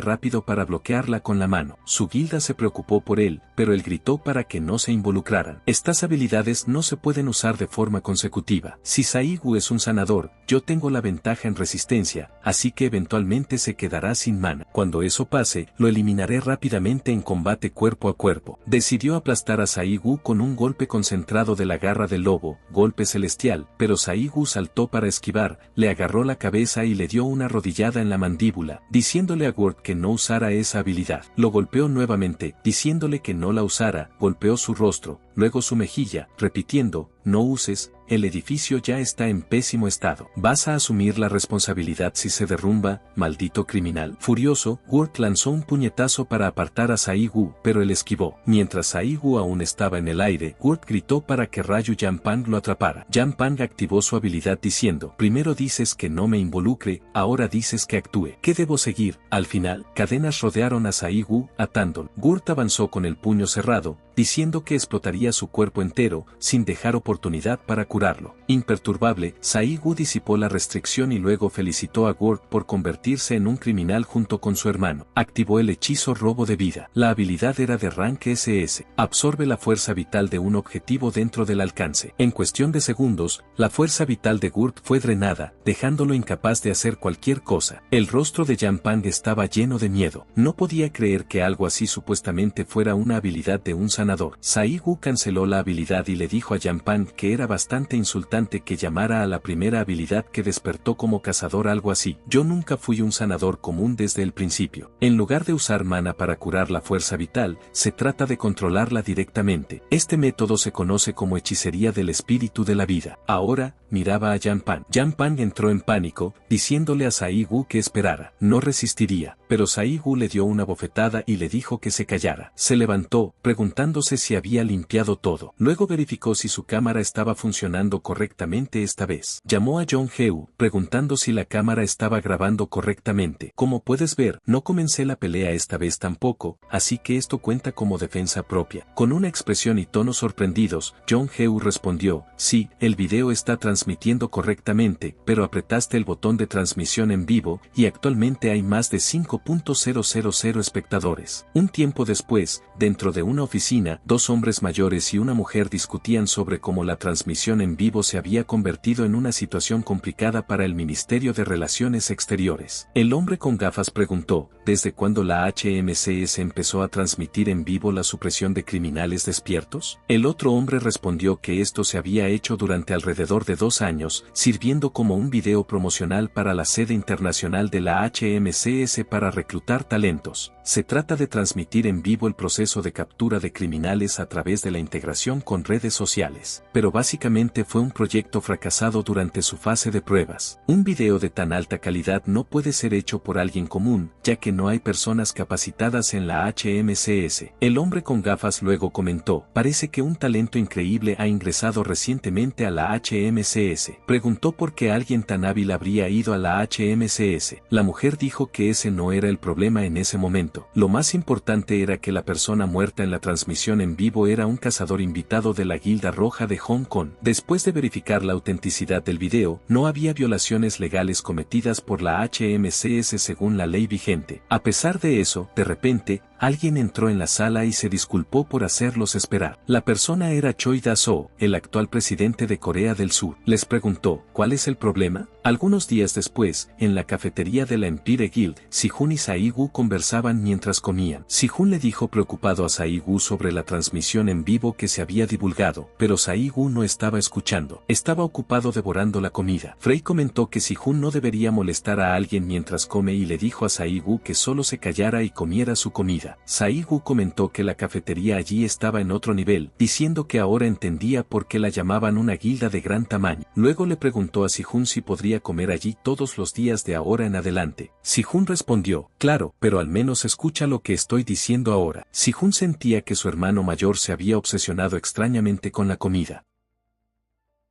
rápido para bloquearla con la mano. Su guilda se preocupó por él, pero él gritó para que no se involucraran. Estas habilidades no se pueden usar de forma consecutiva. Si Saigu es un sanador, yo tengo la ventaja en resistencia, así que eventualmente se quedará sin mana. Cuando eso pase, lo eliminaré rápidamente en combate cuerpo a cuerpo. Decidió aplastar a Saigu con un golpe concentrado de la garra del lobo, golpe celestial, pero Saigu saltó para esquivar, le agarró la cabeza y le dio una rodillada en la mandíbula, diciéndole a Gurt que no usara esa habilidad. Lo golpeó nuevamente, diciéndole que no la usara, golpeó su rostro, luego su mejilla, repitiendo, no uses, el edificio ya está en pésimo estado. ¿Vas a asumir la responsabilidad si se derrumba, maldito criminal? Furioso, Gurt lanzó un puñetazo para apartar a Saigu, pero él esquivó. Mientras Saigu aún estaba en el aire, Gurt gritó para que Rayu Yanpang lo atrapara. Yanpang activó su habilidad diciendo, primero dices que no me involucre, ahora dices que actúe. ¿Qué debo seguir? Al final, cadenas rodearon a Saigu, atándolo. Gurt avanzó con el puño cerrado, diciendo que explotaría su cuerpo entero, sin dejar oportunidad para curarlo. Imperturbable, Saigu disipó la restricción y luego felicitó a Gurt por convertirse en un criminal junto con su hermano. Activó el hechizo robo de vida. La habilidad era de rank SS. Absorbe la fuerza vital de un objetivo dentro del alcance. En cuestión de segundos, la fuerza vital de Gurt fue drenada, dejándolo incapaz de hacer cualquier cosa. El rostro de Yanpang estaba lleno de miedo. No podía creer que algo así supuestamente fuera una habilidad de un sanador. Saigu canceló la habilidad y le dijo a Yanpang que era bastante insultante que llamara a la primera habilidad que despertó como cazador algo así. Yo nunca fui un sanador común desde el principio. En lugar de usar mana para curar la fuerza vital, se trata de controlarla directamente. Este método se conoce como hechicería del espíritu de la vida. Ahora, miraba a Yanpang. Yanpang entró en pánico, diciéndole a Saigu que esperara. No resistiría, pero Saigu le dio una bofetada y le dijo que se callara. Se levantó, preguntándose si había limpiado todo. Luego verificó si su cámara estaba funcionando correctamente esta vez. Llamó a Jong-Heu, preguntando si la cámara estaba grabando correctamente. Como puedes ver, no comencé la pelea esta vez tampoco, así que esto cuenta como defensa propia. Con una expresión y tono sorprendidos, Jong-Heu respondió, sí, el video está transmitiendo correctamente, pero apretaste el botón de transmisión en vivo, y actualmente hay más de 5.000 espectadores. Un tiempo después, dentro de una oficina, dos hombres mayores y una mujer discutían sobre cómo la transmisión en vivo se había convertido en una situación complicada para el Ministerio de Relaciones Exteriores. El hombre con gafas preguntó, ¿desde cuándo la HMCS empezó a transmitir en vivo la supresión de criminales despiertos? El otro hombre respondió que esto se había hecho durante alrededor de 2 años, sirviendo como un video promocional para la sede internacional de la HMCS para reclutar talentos. Se trata de transmitir en vivo el proceso de captura de criminales a través de la integración con redes sociales. Pero básicamente fue un proyecto fracasado durante su fase de pruebas. Un video de tan alta calidad no puede ser hecho por alguien común, ya que no hay personas capacitadas en la HMCS. El hombre con gafas luego comentó, parece que un talento increíble ha ingresado recientemente a la HMCS. Preguntó por qué alguien tan hábil habría ido a la HMCS. La mujer dijo que ese no era el problema en ese momento. Lo más importante era que la persona muerta en la transmisión en vivo era un cazador invitado de la Guilda Roja de Hong Kong. Después de verificar la autenticidad del video, no había violaciones legales cometidas por la HMCS según la ley vigente. A pesar de eso, de repente, alguien entró en la sala y se disculpó por hacerlos esperar. La persona era Choi Da-soo, el actual presidente de Corea del Sur. Les preguntó, ¿cuál es el problema? Algunos días después, en la cafetería de la Empire Guild, Si-Hun y Saigu conversaban mientras comían. Si-Hun le dijo preocupado a Saigu sobre la transmisión en vivo que se había divulgado, pero Saigu no estaba escuchando. Estaba ocupado devorando la comida. Frey comentó que Si-Hun no debería molestar a alguien mientras come y le dijo a Saigu que solo se callara y comiera su comida. comida. Saigu comentó que la cafetería allí estaba en otro nivel, diciendo que ahora entendía por qué la llamaban una guilda de gran tamaño. Luego le preguntó a Si-Jun si podría comer allí todos los días de ahora en adelante. Si-Jun respondió, claro, pero al menos escucha lo que estoy diciendo ahora. Si-Jun sentía que su hermano mayor se había obsesionado extrañamente con la comida.